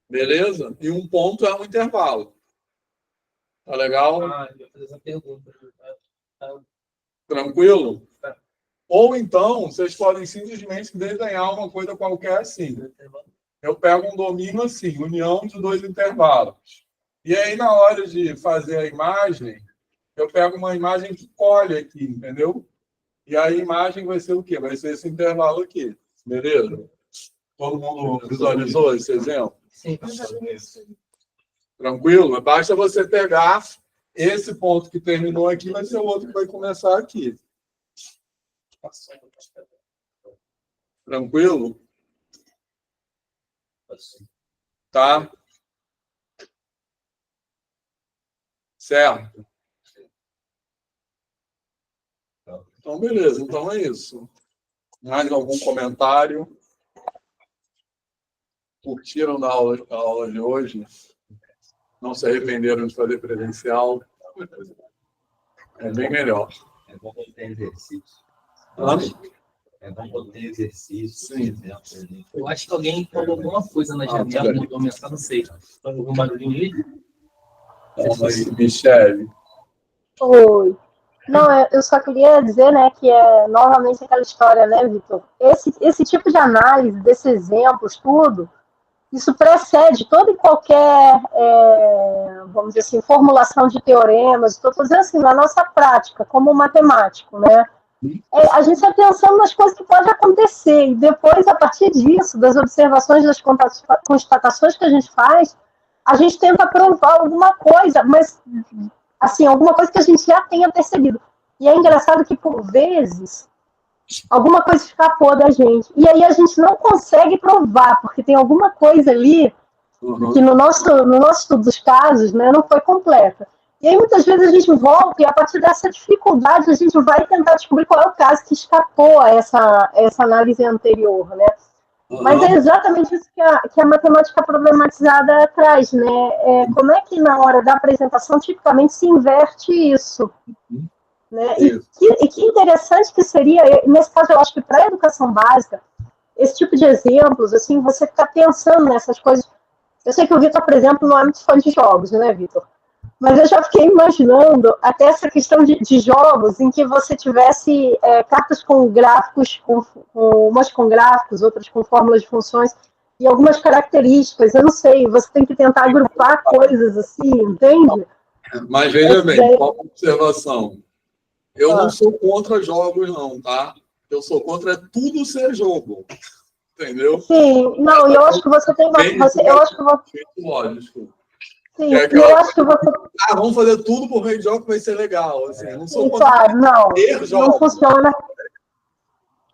Beleza? E um ponto é um intervalo. Tá legal? Ah, eu ia fazer essa pergunta. Tranquilo? Ou então, vocês podem simplesmente desenhar uma coisa qualquer assim. Eu pego um domínio assim, união de dois intervalos. E aí, na hora de fazer a imagem, eu pego uma imagem que colhe aqui, entendeu? E a imagem vai ser o quê? Vai ser esse intervalo aqui. Beleza? Todo mundo visualizou esse exemplo? Sim. Tranquilo? Basta você pegar esse ponto que terminou aqui, vai ser o outro que vai começar aqui. Tranquilo? Tá? Certo? Então, beleza. Então é isso. Mais algum comentário? Curtiram a aula de hoje? Não se arrependeram de fazer presencial? É bem melhor. É bom quando tem exercício. Hã? É bom quando tem exercício. Sim. Exemplo. Eu acho que alguém falou alguma coisa na janela, tudo bem. mandou mensagem, não sei. Algum barulhinho ali? Michele. Oi. Não, eu só queria dizer, né, que é novamente aquela história, né, Vitor? Esse tipo de análise, desses exemplos, tudo, isso precede toda e qualquer, vamos dizer assim, formulação de teoremas. Estou dizendo assim, na nossa prática, como matemático, né? A gente está pensando nas coisas que podem acontecer e depois, a partir disso, das observações, das constatações que a gente tenta provar alguma coisa, mas assim, alguma coisa que a gente já tenha percebido. E é engraçado que, por vezes, alguma coisa escapou da gente. E aí a gente não consegue provar, porque tem alguma coisa ali que no nosso estudo dos casos, né, não foi completa. E aí, muitas vezes, a gente volta e, a partir dessa dificuldade, a gente vai tentar descobrir qual é o caso que escapou a essa análise anterior, né? Mas é exatamente isso que a matemática problematizada traz, né? Como é que, na hora da apresentação, tipicamente se inverte isso? Né? E que interessante que seria, nesse caso, eu acho que para a educação básica, esse tipo de exemplos, assim, você ficar pensando nessas coisas. Eu sei que o Vitor, por exemplo, não é muito fã de jogos, né, Vitor? Mas eu já fiquei imaginando até essa questão de jogos em que você tivesse cartas com gráficos, umas com gráficos, outras com fórmulas de funções e algumas características. Eu não sei, você tem que tentar agrupar coisas assim, entende? Mas veja bem, qual a observação? Eu não sou contra jogos, não, tá? Eu sou contra tudo ser jogo. Entendeu? Sim, não, e eu acho que você tem uma. Eu acho que você. Lógico. Sim, e eu acho que você. Vamos fazer tudo por meio de jogo que vai ser legal. Assim, não sou contra não funciona.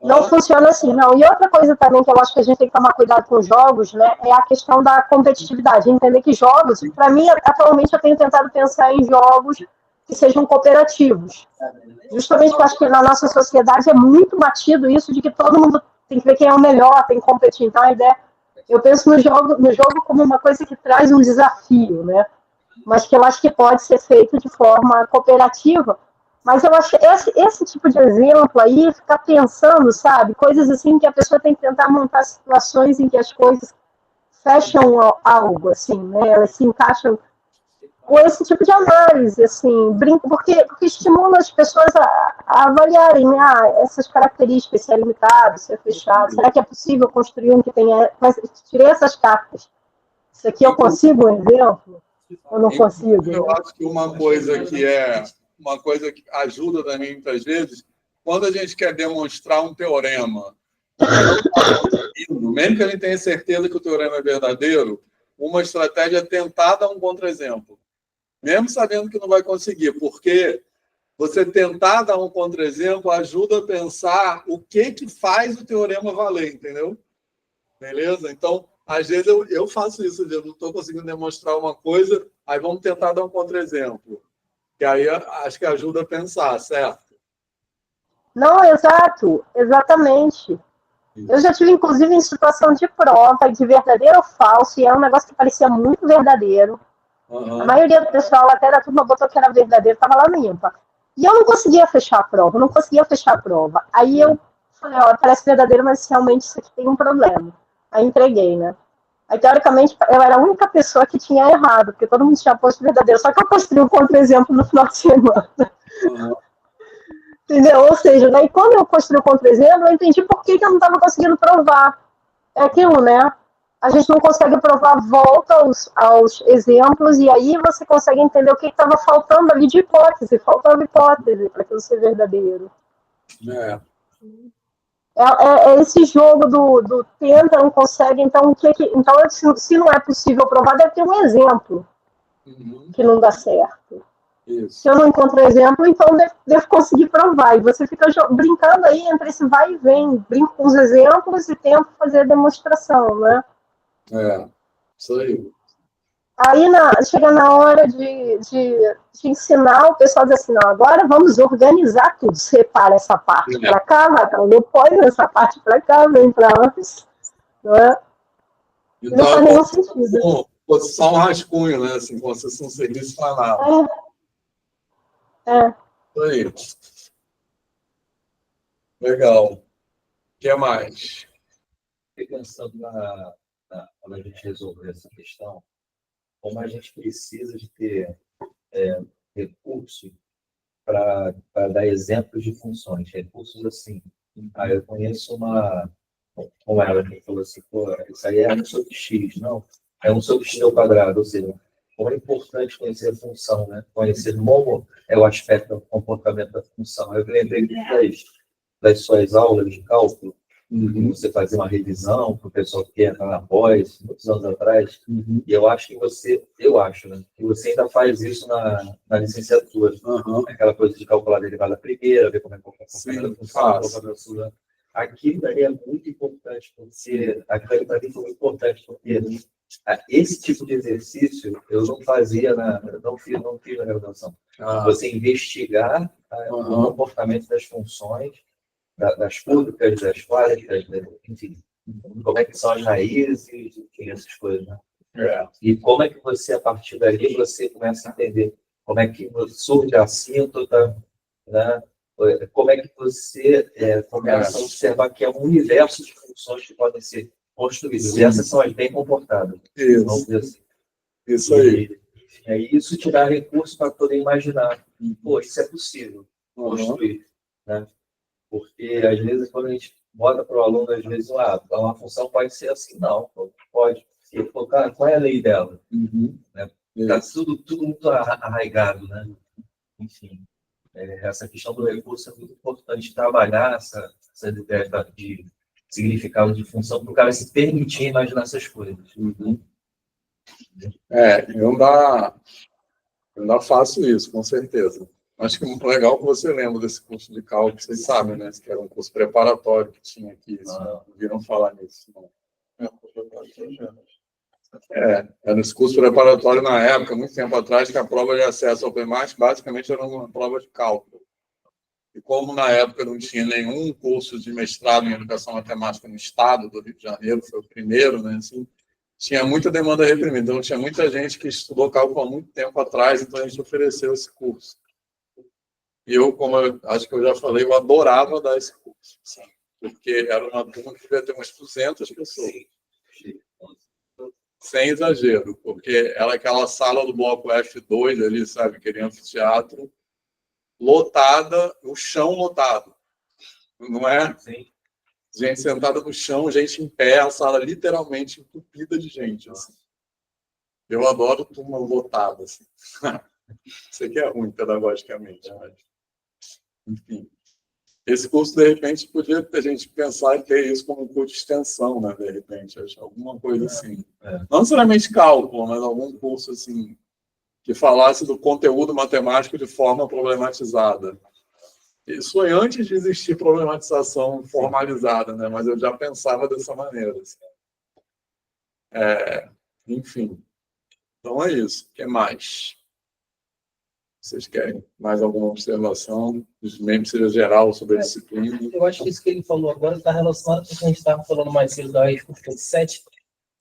Não funciona assim, não. E outra coisa também que eu acho que a gente tem que tomar cuidado com jogos, né, é a questão da competitividade. Entender que jogos, para mim, atualmente eu tenho tentado pensar em jogos que sejam cooperativos. Justamente porque eu acho que na nossa sociedade é muito batido isso de que todo mundo tem que ver quem é o melhor, tem que competir. Então, a ideia, eu penso no jogo como uma coisa que traz um desafio, né? Mas que eu acho que pode ser feito de forma cooperativa. Mas eu acho que esse tipo de exemplo aí, ficar pensando, sabe? Coisas assim que a pessoa tem que tentar montar situações em que as coisas fecham algo, assim, né? Elas se encaixam ou esse tipo de análise, assim, porque estimula as pessoas a avaliarem, né? Essas características, se é limitado, se é fechado, será que é possível construir um que tenha... Mas tirei essas cartas. Isso aqui eu consigo um exemplo? Ou não consigo? Eu acho que uma coisa que ajuda também muitas vezes, quando a gente quer demonstrar um teorema, mesmo que a gente tenha certeza que o teorema é verdadeiro, uma estratégia é tentar dar um contra-exemplo, mesmo sabendo que não vai conseguir, porque você tentar dar um contra-exemplo ajuda a pensar o que faz o teorema valer, entendeu? Beleza? Então, às vezes eu faço isso, eu não estou conseguindo demonstrar uma coisa, aí vamos tentar dar um contra-exemplo. Que aí acho que ajuda a pensar, certo? Não, exato, exatamente. Eu já tive, inclusive, em situação de prova, de verdadeiro ou falso, e é um negócio que parecia muito verdadeiro. A maioria do pessoal, até da turma, botou que era verdadeiro, estava lá limpa. E eu não conseguia fechar a prova, Aí eu falei, ó, parece verdadeiro, mas realmente isso aqui tem um problema. Aí entreguei, né? Aí, teoricamente, eu era a única pessoa que tinha errado, porque todo mundo tinha posto verdadeiro. Só que eu postei um contra-exemplo no final de semana. Entendeu? Ou seja, daí quando eu construí o contra-exemplo, eu entendi por que eu não estava conseguindo provar. É aquilo, né? A gente não consegue provar, volta aos exemplos, e aí você consegue entender o que estava faltando ali de hipótese. Faltava hipótese para aquilo ser verdadeiro. É esse jogo do tenta, não consegue, então se não é possível provar, deve ter um exemplo que não dá certo. Isso. Se eu não encontro exemplo, então devo conseguir provar. E você fica brincando aí entre esse vai e vem, brinco com os exemplos e tento fazer a demonstração, né? Isso aí. Aí chega na hora de ensinar, o pessoal diz assim, não, agora vamos organizar tudo. Separa essa parte para cá, vai para depois, essa parte para cá, vem para antes. Não é? Então, não faz nenhum sentido. Posição rascunho, né? Assim, como se fosse um serviço falado. Isso aí. Legal. O que mais? Fiquei pensando quando a gente resolver essa questão, como a gente precisa de ter recurso para dar exemplos de funções. Recursos assim. Eu conheço como ela que falou assim, pô, isso aí é 1 sobre x, não. É 1 sobre x ao quadrado, ou seja, como é importante conhecer a função, né? Conhecer como é o aspecto do comportamento da função. Eu lembrei das suas aulas de cálculo, você fazer uma revisão para o pessoal que entra na pós, muitos anos atrás, e eu acho, né, que você ainda faz isso na licenciatura. Aquela coisa de calcular a derivada primeira, ver como é que a função. Aquilo daí é muito importante, porque aquilo para mim foi muito importante, porque esse tipo de exercício eu não fazia não fiz na graduação. Você investigar o comportamento das funções, das públicas, das quádricas, enfim, como é que são as raízes e essas coisas, né? E como é que você, a partir dali, você começa a entender como é que surge a assíntota, né? Como é que você começa a observar que é um universo de funções que podem ser construídas. E essas são as bem comportadas. Isso aí. E aí isso te dá recurso para poder imaginar. Pô, isso é possível construir, né? Porque, às vezes, quando a gente bota para o aluno, às vezes, uma função pode ser assim, não, pode. E eu falo, cara, qual é a lei dela? Está tudo muito arraigado, né? Enfim, essa questão do recurso é muito importante, trabalhar essa ideia de significado de função para o cara se permitir imaginar essas coisas. Eu ainda faço isso, com certeza. Acho que é muito legal que você lembra desse curso de cálculo, vocês sabem, né? Que era um curso preparatório que tinha aqui. Não viram falar nisso, não. Era nesse curso preparatório na época, muito tempo atrás, que a prova de acesso ao PEMAS basicamente era uma prova de cálculo. E como na época não tinha nenhum curso de mestrado em educação matemática no estado do Rio de Janeiro, foi o primeiro, né? Assim, tinha muita demanda reprimida. Então, tinha muita gente que estudou cálculo há muito tempo atrás, então a gente ofereceu esse curso. E eu, acho que eu já falei, eu adorava dar esse curso, sabe? Porque era uma turma que devia ter umas 200 pessoas. sem exagero, porque ela é aquela sala do bloco F2 ali, sabe, aquele anfiteatro, lotada, o chão lotado, não é? Sim. Gente sentada no chão, gente em pé, a sala literalmente entupida de gente. Assim. Eu adoro turma lotada. Assim. Isso aqui é ruim pedagogicamente, mas enfim. Esse curso, de repente, podia a gente pensar em ter isso como um curso de extensão, né? De repente, alguma coisa assim. Não necessariamente cálculo, mas algum curso assim que falasse do conteúdo matemático de forma problematizada. Isso foi antes de existir problematização formalizada, né? Mas eu já pensava dessa maneira. Assim. Enfim. Então é isso. O que mais? Vocês querem mais alguma observação, mesmo que seja geral, sobre a disciplina? Eu acho que isso que ele falou agora está relacionado com o que a gente estava falando mais cedo da raiz cúbica de 7,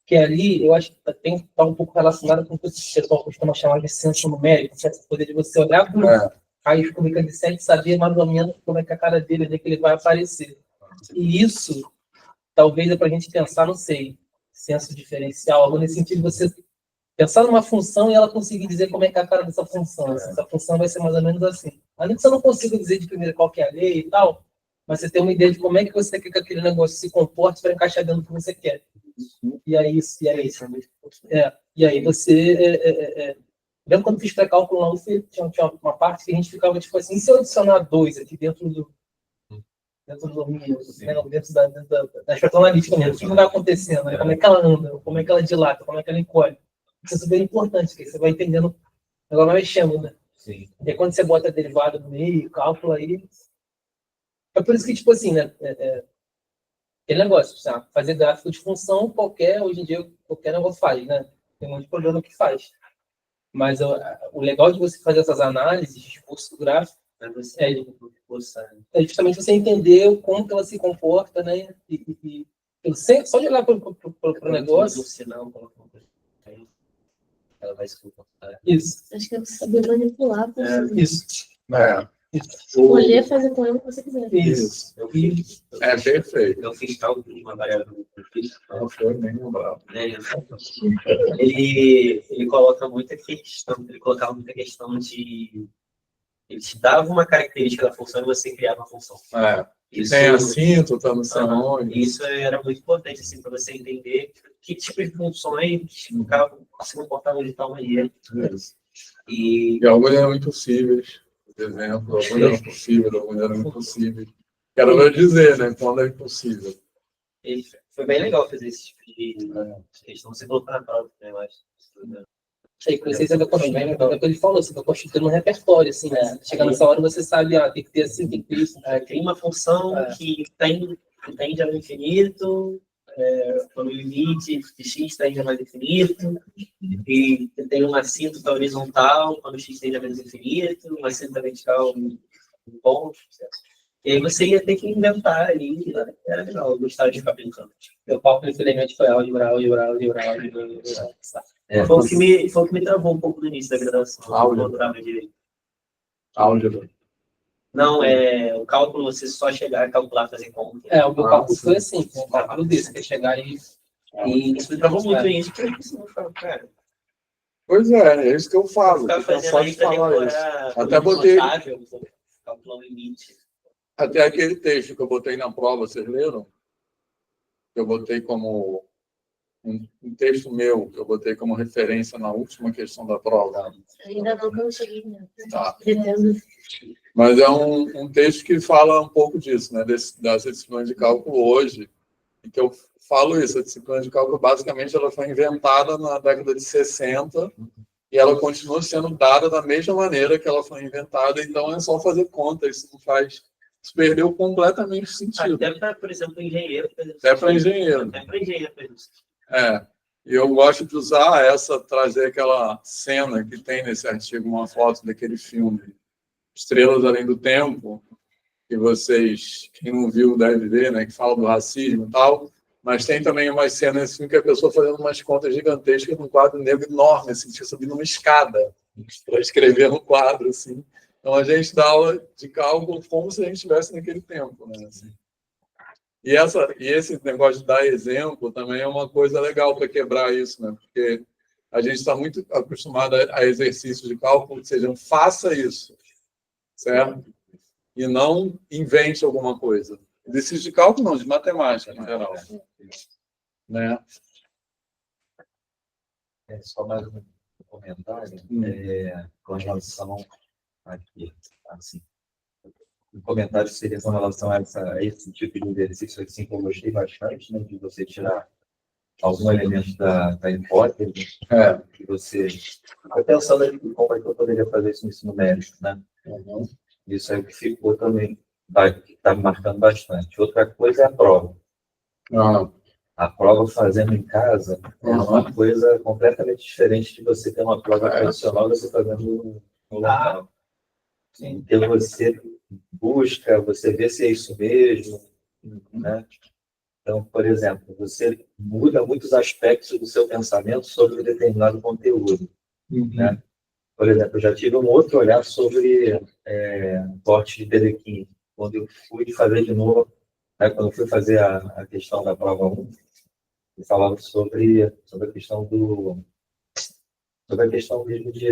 que ali eu acho que tem que estar um pouco relacionado com o que o pessoal costuma chamar de senso numérico, certo? O poder de você olhar para uma raiz cúbica de 7 e saber mais ou menos como é que a cara dele, onde é que ele vai aparecer. E isso, talvez, é para a gente pensar, não sei, senso diferencial, algo nesse sentido de você pensar numa função e ela conseguir dizer como é que é a cara dessa função. Essa função vai ser mais ou menos assim. Ainda que você não consiga dizer de primeira qual que é a lei e tal, mas você tem uma ideia de como é que você quer que aquele negócio se comporte para encaixar dentro do que você quer. E aí você... Lembra quando eu fiz pré-cálculo lá, tinha uma parte que a gente ficava tipo assim, e se eu adicionar 2 aqui dentro do domínio, dentro da aspecto analítica mesmo, o que vai acontecendo, né? Como é que ela anda, como é que ela dilata, como é que ela encolhe. Isso é super importante, porque você vai entendendo, agora vai mexendo, né? Sim. E aí, quando você bota derivada no meio, cálculo aí. É por isso que, tipo assim, né? Aquele negócio, sabe? Fazer gráfico de função, hoje em dia, qualquer negócio faz, né? Tem um monte de programa que faz. Mas o legal de você fazer essas análises de esforço do gráfico é justamente você entender como que ela se comporta, né? Só de olhar para o negócio. Ela vai se comportar. Isso. Acho que é você saber manipular. Isso. Escolher fazer com ele o que você quiser. Isso. Perfeito. Eu fiz cálculo de uma variável. Não foi nem lembrado. Ele coloca muita questão, ele colocava muita questão de... Ele te dava uma característica da função e você criava uma função. Isso, tem assinto, não sei onde. Isso era muito importante, assim, para você entender que tipo de funções se comportavam de tal maneira. E alguns eram impossíveis, por exemplo. Alguns eram possíveis, alguns eram impossíveis. Quero eu dizer, né? Quando é impossível. Foi bem legal fazer esse tipo de questão. Você colocou na prova, né? Eu acho. Aí, com licença, ele falou, você vai constituir um repertório, assim, né? Chegando nessa hora, você sabe, tem que ter assim, tem que ter isso. Tem uma função que tende ao infinito, quando o limite de x tende a mais infinito, e tem uma assíntota horizontal, quando x tende a menos infinito, uma assíntota vertical um ponto, certo? E aí você ia ter que inventar ali, era legal, eu gostava de ficar brincando. Meu cálculo, infelizmente, foi álgebra. Foi o que me travou um pouco no início da graduação. Álgebra. Não, o cálculo, você só chegar a calcular, fazer conta. O meu cálculo foi assim, um cálculo desse, que é chegar e isso me travou muito isso, porque eu não falo, cara. Pois é isso que eu falo. Ficar fazendo aí pra decorar, até botei. Calcular o limite. Até aquele texto que eu botei na prova, vocês leram? Eu botei como um texto meu, que eu botei como referência na última questão da prova. Ainda não que eu cheguei, né? Tá. Mas é um texto que fala um pouco disso, né? Das disciplinas de cálculo hoje. E que eu falo isso, a disciplina de cálculo, basicamente, ela foi inventada na década de 60 e ela continua sendo dada da mesma maneira que ela foi inventada, então é só fazer conta, isso não faz... Isso perdeu completamente o sentido. Até para, por exemplo, engenheiro. Até para engenheiro. E eu gosto de usar trazer aquela cena que tem nesse artigo, uma foto daquele filme, Estrelas Além do Tempo, que vocês, quem não viu, deve ver, né, que fala do racismo e tal, mas tem também umas cenas assim, que a pessoa fazendo umas contas gigantescas num quadro negro enorme, assim, subindo uma escada para escrever no quadro, assim. Então, a gente dá aula de cálculo como se a gente estivesse naquele tempo, né? Assim. E esse negócio de dar exemplo também é uma coisa legal para quebrar isso, né? Porque a gente está muito acostumado a exercícios de cálculo que sejam faça isso, certo? E não invente alguma coisa. Exercício de cálculo não, de matemática, em geral. Né? Só mais um comentário com relação aqui, assim. O comentário seria com relação a esse tipo de exercício assim, que eu gostei bastante, né, de você tirar algum elemento da hipótese, que você está pensando aí como é que eu poderia fazer isso no ensino médio, né? Isso é o que ficou também, que está me marcando bastante. Outra coisa é a prova. A prova fazendo em casa é uma coisa completamente diferente de você ter uma prova tradicional você fazendo no local. Então você busca, você vê se é isso mesmo, né? Então, por exemplo, você muda muitos aspectos do seu pensamento sobre determinado conteúdo, né? Por exemplo, eu já tive um outro olhar sobre corte de Dedekind, quando eu fui fazer de novo, né, quando eu fui fazer a questão da prova 1, eu falava sobre a questão mesmo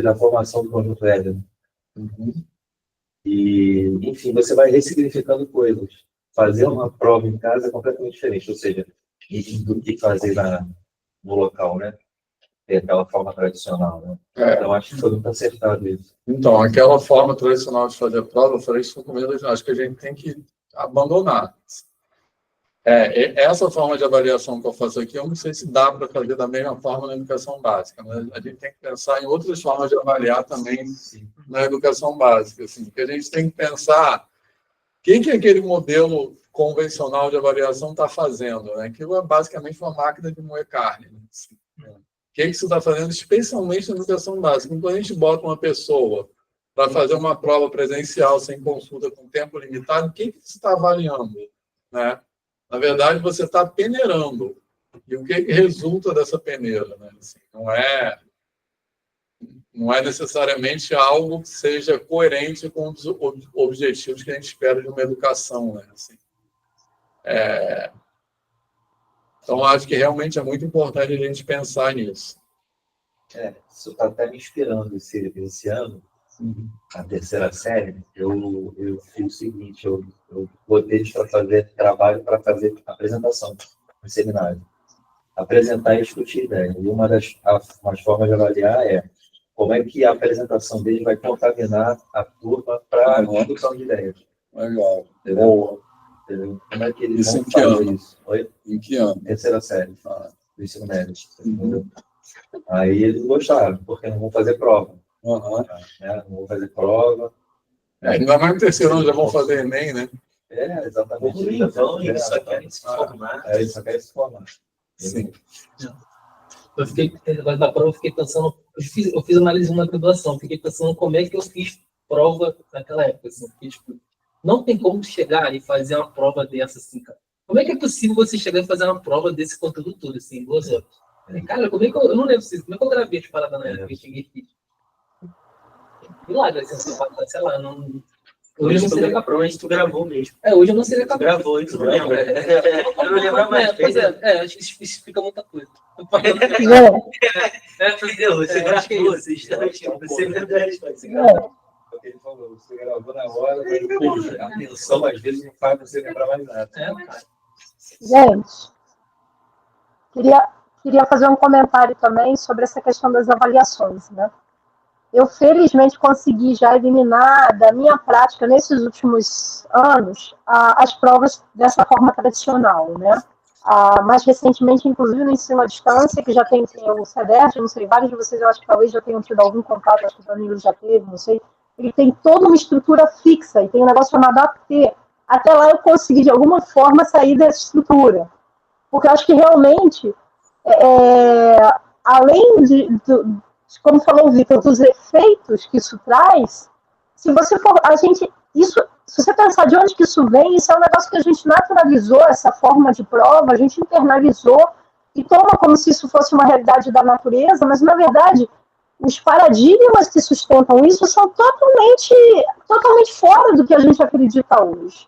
da formação do conjunto Éder. E, enfim, você vai ressignificando coisas. Fazer uma prova em casa é completamente diferente, ou seja, do que fazer no local, né? É aquela forma tradicional, né? Então, acho que foi muito acertado isso. Então, aquela forma tradicional de fazer a prova, eu falei isso no começo, acho que a gente tem que abandonar. Essa forma de avaliação que eu faço aqui, eu não sei se dá para fazer da mesma forma na educação básica, mas a gente tem que pensar em outras formas de avaliar também na educação básica, assim, porque a gente tem que pensar o que aquele modelo convencional de avaliação está fazendo, né? Aquilo é basicamente uma máquina de moer carne. Né? Assim, o que isso está fazendo, especialmente na educação básica? Quando a gente bota uma pessoa para fazer uma prova presencial sem consulta com tempo limitado, o que você está avaliando, né? Na verdade, você está peneirando. E o que resulta dessa peneira? Né? Assim, não é necessariamente algo que seja coerente com os objetivos que a gente espera de uma educação. Né? Assim, então, acho que realmente é muito importante a gente pensar nisso. Isso está até me inspirando esse ano, a terceira série, eu fiz o seguinte, eu botei para fazer trabalho, para fazer apresentação no seminário. Apresentar e discutir ideia. E uma das formas de avaliar é como é que a apresentação dele vai contaminar a turma para a discussão de ideias. Legal. Entendeu? Como é que eles vão fazer isso? Oi? Em que ano? Terceira série, do ensino médio. Aí eles gostaram, porque não vão fazer prova. Não vou fazer prova. Ainda mais no terceiro ano já vão fazer Enem, né? Exatamente. Eles só querem se formar. Eles só querem se formar. Sim. Eu fiquei, agora da prova, eu fiquei pensando, eu fiz análise na graduação, fiquei pensando como é que eu fiz prova naquela época, assim, porque, tipo, não tem como chegar e fazer uma prova dessa, assim, cara. Como é que é possível você chegar e fazer uma prova desse conteúdo todo, assim, em 2 horas? Cara, como é que eu não lembro, como é que eu gravei as paradas na época, eu cheguei e fiz? Milagre, assim, sei lá, não... Hoje não seria capaz, provavelmente tu gravou mesmo. Hoje eu não seria capaz. Gravou e tu não lembra. Eu não lembro mais. Pois acho que isso explica muita coisa. Você gravou, você verdade, você gravou. Ele falou, você gravou na hora, mas a atenção às vezes não faz você lembrar mais nada. Gente, queria fazer um comentário também sobre essa questão das avaliações, né? Eu, felizmente, consegui já eliminar da minha prática, nesses últimos anos, as provas dessa forma tradicional, né? Mais recentemente, inclusive, no ensino à distância, que já tem o CEDERJ, não sei, vários de vocês, eu acho que talvez já tenham tido algum contato, acho que o Danilo já teve, não sei. Ele tem toda uma estrutura fixa, e tem um negócio chamado APT. Até lá eu consegui, de alguma forma, sair dessa estrutura. Porque eu acho que, realmente, além como falou o Vitor, dos efeitos que isso traz, se você pensar de onde que isso vem, isso é um negócio que a gente naturalizou, essa forma de prova, a gente internalizou e toma como se isso fosse uma realidade da natureza, mas, na verdade, os paradigmas que sustentam isso são totalmente fora do que a gente acredita hoje.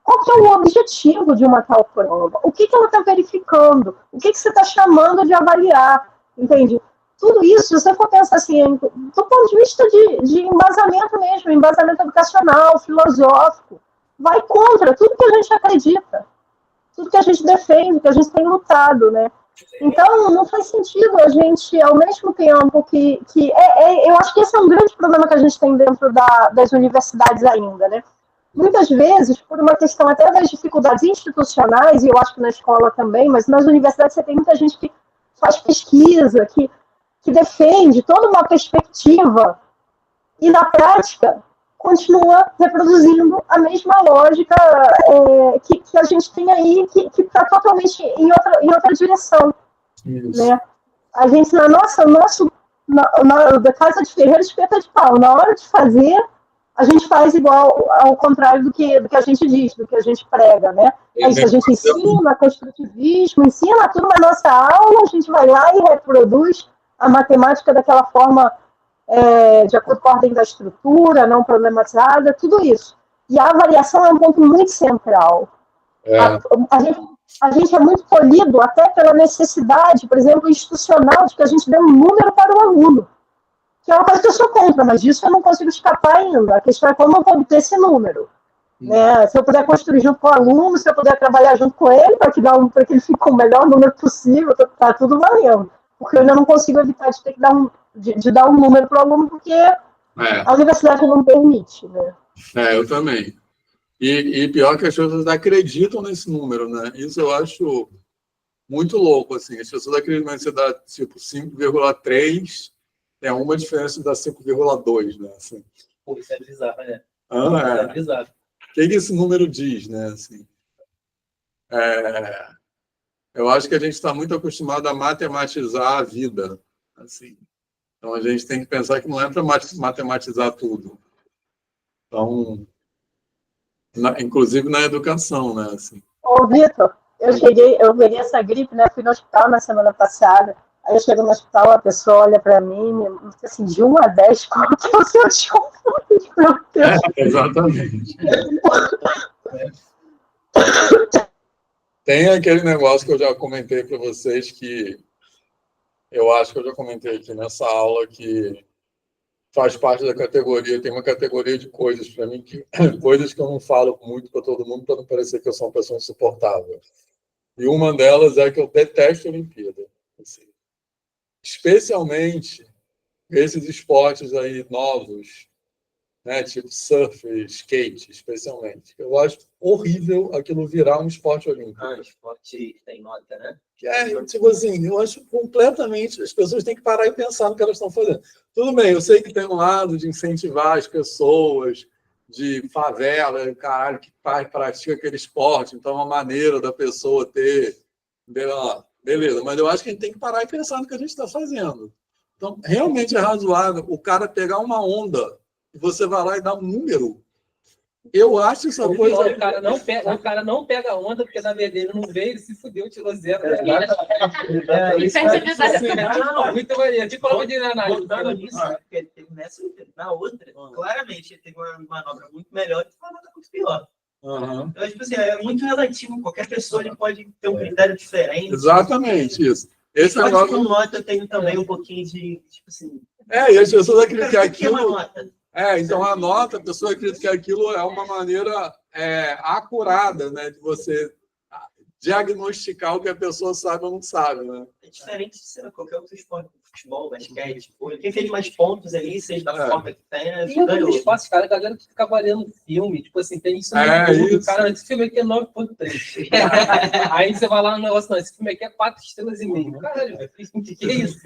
qual que é o objetivo de uma tal prova? O que ela está verificando? O que você está chamando de avaliar? Entende? Tudo isso, se você for pensar assim, do ponto de vista de embasamento mesmo, embasamento educacional, filosófico, vai contra tudo que a gente acredita, tudo que a gente defende, que a gente tem lutado, né? Então, não faz sentido a gente, ao mesmo tempo eu acho que esse é um grande problema que a gente tem dentro das universidades ainda, né? Muitas vezes, por uma questão até das dificuldades institucionais, e eu acho que na escola também, mas nas universidades você tem muita gente que faz pesquisa, que defende toda uma perspectiva, e na prática continua reproduzindo a mesma lógica que a gente tem aí, que está totalmente em outra direção. Né? A gente, da casa de ferreiro, espeta de pau. Na hora de fazer, a gente faz igual ao contrário do que a gente diz, do que a gente prega. Né? É isso, a gente ensina construtivismo, ensina tudo na nossa aula, a gente vai lá e reproduz a matemática daquela forma de acordo com a ordem da estrutura, não problematizada, tudo isso. E a avaliação é um ponto muito central. A gente é muito polido até pela necessidade, por exemplo, institucional, de que a gente dê um número para o aluno, que é uma coisa que eu sou contra, mas disso eu não consigo escapar ainda. A questão é como eu vou obter esse número. Né? Se eu puder construir junto com o aluno, se eu puder trabalhar junto com ele, para que ele fique com o melhor número possível, está tudo valendo. Porque eu ainda não consigo evitar de ter que dar um número para o aluno, porque a universidade não permite. Né? Eu também. E pior que as pessoas acreditam nesse número, né? Isso eu acho muito louco, assim. As pessoas acreditam que você dá, tipo, 5,3, é uma diferença da 5,2, né? Assim. Pô, isso é bizarro, né? É bizarro. O que esse número diz, né? Assim, eu acho que a gente está muito acostumado a matematizar a vida, assim. Então, a gente tem que pensar que não é para matematizar tudo. Então, inclusive na educação, né? Assim. Ô, Vitor, eu peguei essa gripe, né? Fui no hospital na semana passada. Aí eu chego no hospital, a pessoa olha para mim, assim, de 1 a 10, qual que é o seu desconforto? Meu Deus. Exatamente. Tem aquele negócio que eu já comentei para vocês, que eu acho que eu já comentei aqui nessa aula, que faz parte da categoria, tem uma categoria de coisas para mim, coisas que eu não falo muito para todo mundo, para não parecer que eu sou uma pessoa insuportável. E uma delas é que eu detesto a Olimpíada. Assim. Especialmente esses esportes aí novos, né, tipo surf, skate, especialmente. Eu acho horrível aquilo virar um esporte olímpico. Esporte tem nota, né? Tipo assim, eu acho completamente... As pessoas têm que parar e pensar no que elas estão fazendo. Tudo bem, eu sei que tem um lado de incentivar as pessoas de favela, caralho, que pratica aquele esporte, então é uma maneira da pessoa ter... Beleza, mas eu acho que a gente tem que parar e pensar no que a gente está fazendo. Então, realmente é razoável o cara pegar uma onda e você vai lá e dá um número. Eu acho essa coisa... O cara não pega a onda, porque na verdade ele não veio, ele se fudeu, tirou 0. Muito maneiro. Tipo, prova de análise. Voltando nisso, porque na outra, claramente, ele teve uma manobra muito melhor e uma manobra muito pior. Então, tipo assim, é muito relativo. Qualquer pessoa ele pode ter um critério diferente. Exatamente, isso. Esse negócio com nota eu tenho também um pouquinho de, tipo assim... E as pessoas acreditam que aquilo... Nota. Então a nota, a pessoa acredita que aquilo é uma maneira acurada, né, de você diagnosticar o que a pessoa sabe ou não sabe, né? É diferente de qualquer outro esporte, futebol, basquete. Quem fez mais pontos ali, seja da forma que tem, né? Tem outros espaços, cara, a galera que fica avaliando filme, tipo assim, tem isso no YouTube, cara, esse filme aqui é 9.3. Aí você vai lá no negócio, não, esse filme aqui é 4,5 estrelas. Caralho, o que é isso?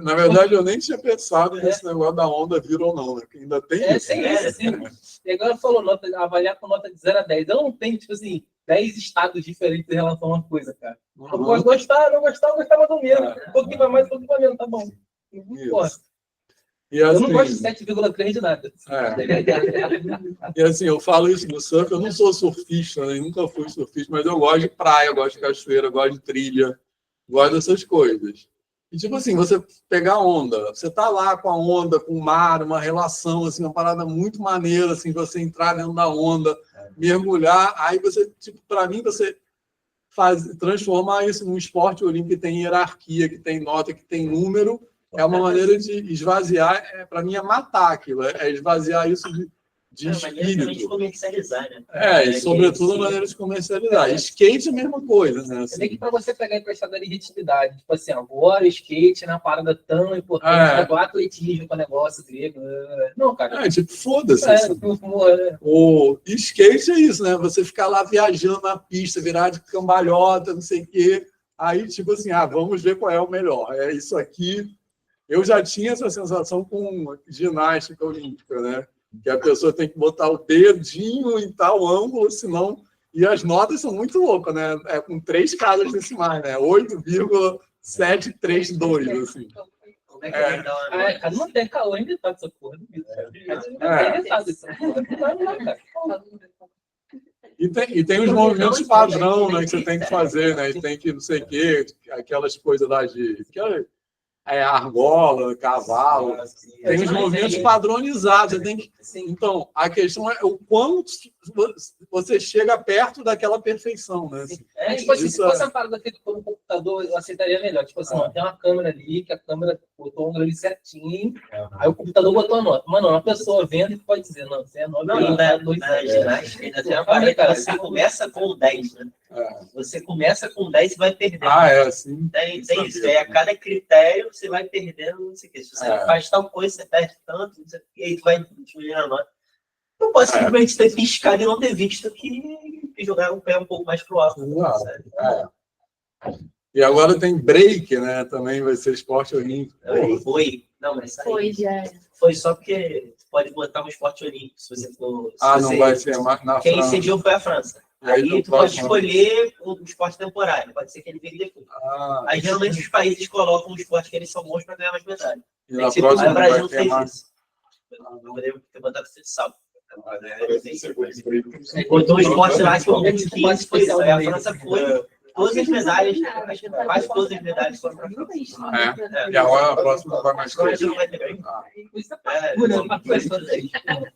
Na verdade, eu nem tinha pensado nesse negócio da onda vir ou não, né? Que ainda tem isso. Tem isso, sim. E agora falou, avaliar com nota de 0 a 10. Eu não tenho, tipo assim, 10 estados diferentes em relação a uma coisa, cara. Eu posso gostar, não gostar, eu gostava do mesmo. Um pouquinho mais, um pouquinho menos, tá bom. Eu não gosto de 7,3 de nada. E assim, eu falo isso no surf, eu não sou surfista, né? Nunca fui surfista, mas eu gosto de praia, eu gosto de cachoeira, eu gosto de trilha, gosto dessas coisas. E tipo assim, você pegar a onda, você tá lá com a onda, com o mar, uma relação, assim, uma parada muito maneira, assim, você entrar dentro da onda, mergulhar, aí você, tipo, para mim, você transformar isso num esporte olímpico que tem hierarquia, que tem nota, que tem número, é uma maneira de esvaziar, para mim é matar aquilo, é esvaziar isso de maneira também de espírito. comercializar, né? E sobretudo a maneira de comercializar. Skate é a mesma coisa, né? É meio que para você pegar emprestado ali ritmidade. Tipo assim, agora o skate não é uma parada tão importante, do atletismo com o negócio grego. Não, cara. Tipo, foda-se. Assim. O skate é isso, né? Você ficar lá viajando na pista, virar de cambalhota, não sei o quê. Aí, tipo assim, vamos ver qual é o melhor. É isso aqui. Eu já tinha essa sensação com ginástica olímpica, né? Que a pessoa tem que botar o dedinho em tal ângulo, senão... E as notas são muito loucas, né? É com 3 casas decimais, né? 8,732, assim. Como é que vai dar uma... Cara, não tem calor ainda tá essa porra. E tem os movimentos padrão, né? Que você tem que fazer, né? E tem que não sei o quê, aquelas coisas lá de... argola, cavalo, tem os movimentos padronizados. Você tem que... Então, a questão é o quanto você chega perto daquela perfeição, né? Tipo assim, se fosse uma parada feita por um computador, eu aceitaria melhor. Tipo assim, tem uma câmera ali, que a câmera botou um ângulo ali certinho, aí o computador botou a nota. Mas não, uma pessoa vendo pode dizer, não, você é 9. Não, na ginástica ainda tem uma parada que você começa com 10, né? Você começa com 10 e vai perdendo. Assim. Tem isso. Aí a cada critério você vai perdendo, não sei o quê. Se você faz tal coisa, você perde tanto, e aí tu vai diminuir a nota. Não pode simplesmente ter piscado e não ter visto que jogar o pé um pouco mais pro alto. E agora tem break, né? Também vai ser esporte olímpico. Foi. Não, mas Foi, já. Foi só porque pode botar um esporte olímpico, se você for... Não vai ser na Quem França. decidiu foi a França. Aí tu pode escolher o esporte temporário, pode ser que ele venha depois. Aí geralmente os países colocam um esporte que eles são bons para ganhar mais medalhas. E na próxima o Brasil vai ter fez isso. Não poderia ter botado futsal. Botou um esporte lá que o mundo 15 foi isso. Aí a França foi. Todas as medalhas, quase todas as medalhas foram para a França. E agora a próxima não vai mais O ter. Brasil não vai ter break.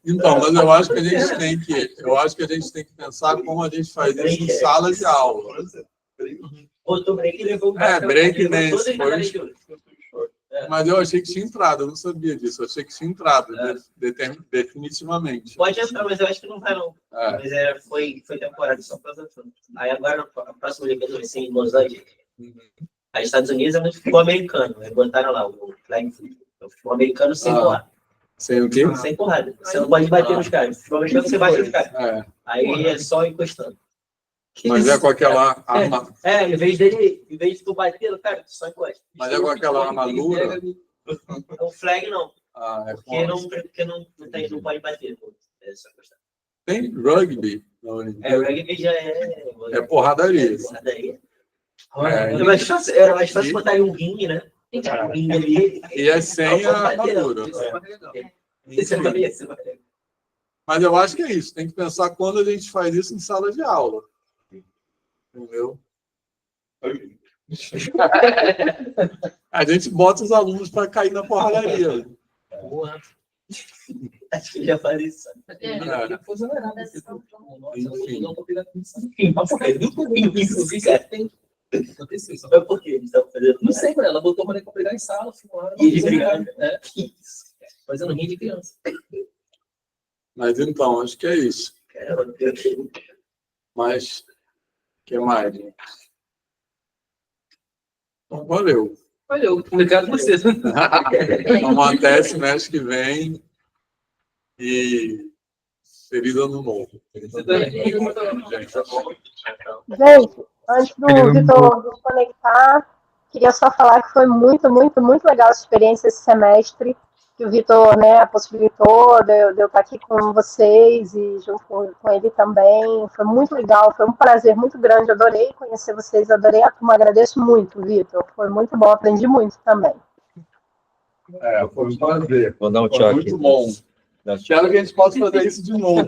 Então, mas eu acho que a gente tem que pensar como a gente faz isso em sala de aula. Botou break e levou break todas nesse as medalhas de ouro. Mas eu achei que tinha entrado, eu não sabia disso. Eu achei que tinha entrado, definitivamente. Pode entrar, mas eu acho que não vai, não. Mas foi temporada só para os Aí agora, a próxima Olimpíada vai ser em Los Angeles. Aí, Estados Unidos é muito futebol americano. Aí botaram lá o flag football. O futebol americano sem porrada. Sem o quê? Sem porrada. Você não pode bater nos caras. O futebol americano você bate nos caras. Aí é só encostando. Mas é com aquela arma. Em vez de tu bater, cara, tu só encosta. Mas é com aquela armadura. O flag não. Porque não pode bater. É só encostar. Tem rugby na Olimpíada. Rugby já é. É porradaria. Era mais fácil botar aí um ringue, né? Um ringue ali. E é sem a armadura. Mas eu acho que é isso. Tem que pensar quando a gente faz isso em sala de aula. Entendeu? A gente bota os alunos para cair na porradaria. Acho que já faz isso. Por quê? Não sei, ela botou para pegar em sala, filmaram. Fazendo rir de criança. Mas então, acho que é isso. Mas, o que mais? Então, valeu. Obrigado a vocês. Vamos até semestre que vem. E feliz ano novo. Gente, antes do Vitor desconectar, queria só falar que foi muito, muito, muito legal essa experiência esse semestre, que o Vitor, né, possibilitou de eu estar aqui com vocês e junto com ele também. Foi muito legal, foi um prazer muito grande, adorei conhecer vocês, adorei a turma, agradeço muito, Vitor, foi muito bom, aprendi muito também. Foi um prazer. Vou dar um tchau aqui. Muito bom. Espero que a gente possa fazer isso de novo.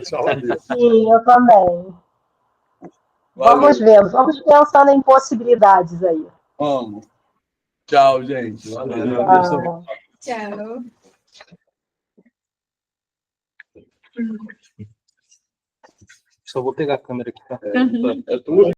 Tchau, sim, eu também. Valeu. Vamos pensando em possibilidades aí. Vamos. Tchau, gente. Valeu. Ah, Tchau. Só vou pegar a câmera aqui, tá? É tudo.